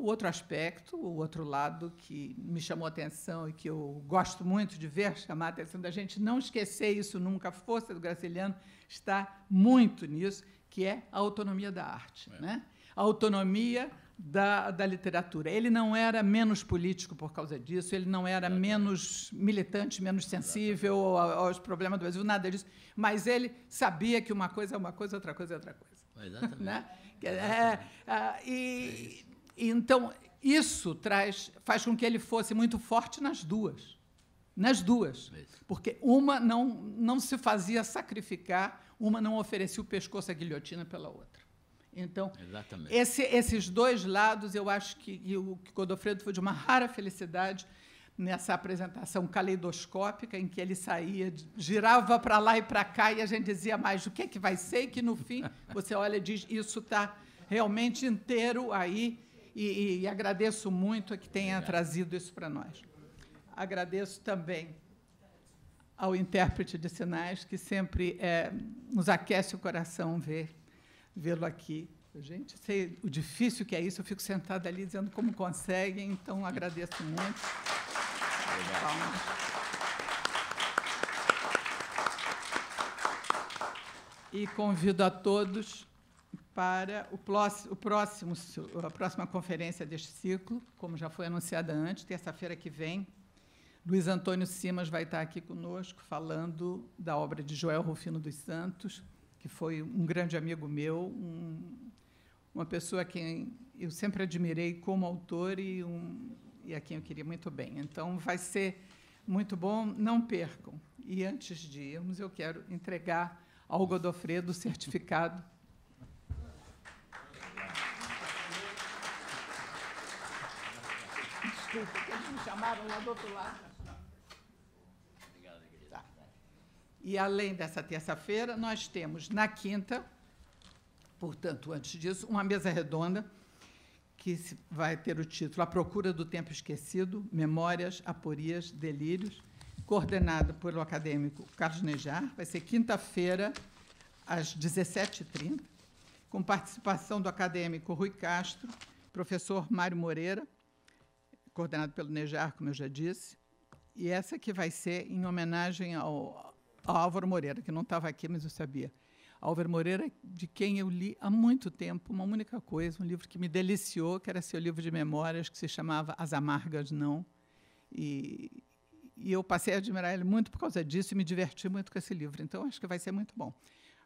outro aspecto, o outro lado que me chamou a atenção e que eu gosto muito de ver, chamar a atenção da gente não esquecer isso nunca, a força do Graciliano está muito nisso, que é a autonomia da arte, né? A autonomia da literatura. Ele não era menos político por causa disso, ele não era menos militante, menos sensível aos problemas do Brasil, nada disso, mas ele sabia que uma coisa é uma coisa, outra coisa é outra coisa. Exatamente. Né? Então, isso faz com que ele fosse muito forte nas duas. Porque uma não se fazia sacrificar, uma não oferecia o pescoço à guilhotina pela outra. Então, esses dois lados, eu acho que o Godofredo foi de uma rara felicidade nessa apresentação caleidoscópica, em que ele saía, girava para lá e para cá, e a gente dizia mais o que é que vai ser, e que, no fim, você olha e diz, isso está realmente inteiro aí, e agradeço muito a que tenha trazido isso para nós. Agradeço também ao intérprete de sinais, que sempre nos aquece o coração vê-lo aqui. Gente, sei o difícil que é isso, eu fico sentada ali dizendo como conseguem, então agradeço muito. Obrigado. E convido a todos para a próxima conferência deste ciclo, como já foi anunciada antes, terça-feira que vem. Luiz Antônio Simas vai estar aqui conosco, falando da obra de Joel Rufino dos Santos, que foi um grande amigo meu, uma pessoa a quem eu sempre admirei como autor e a quem eu queria muito bem. Então, vai ser muito bom, não percam. E, antes de irmos, eu quero entregar ao Godofredo o certificado. Desculpa, que eles me chamaram lá do outro lado. Tá. E, além dessa terça-feira, nós temos, na quinta, portanto, antes disso, uma mesa redonda que vai ter o título A Procura do Tempo Esquecido, Memórias, Aporias, Delírios, coordenado pelo acadêmico Carlos Nejar. Vai ser quinta-feira, às 17h30, com participação do acadêmico Rui Castro, professor Mário Moreira, coordenado pelo Nejar, como eu já disse, e essa que vai ser em homenagem ao Álvaro Moreira, que não estava aqui, mas eu sabia. Álvaro Moreira, de quem eu li há muito tempo uma única coisa, um livro que me deliciou, que era seu livro de memórias, que se chamava As Amargas Não. E eu passei a admirar ele muito por causa disso e me diverti muito com esse livro. Então, acho que vai ser muito bom.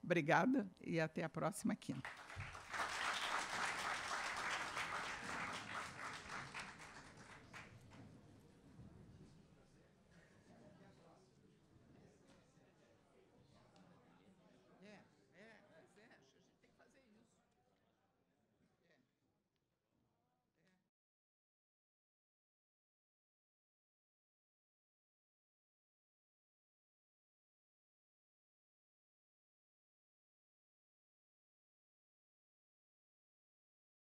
Obrigada e até a próxima quinta.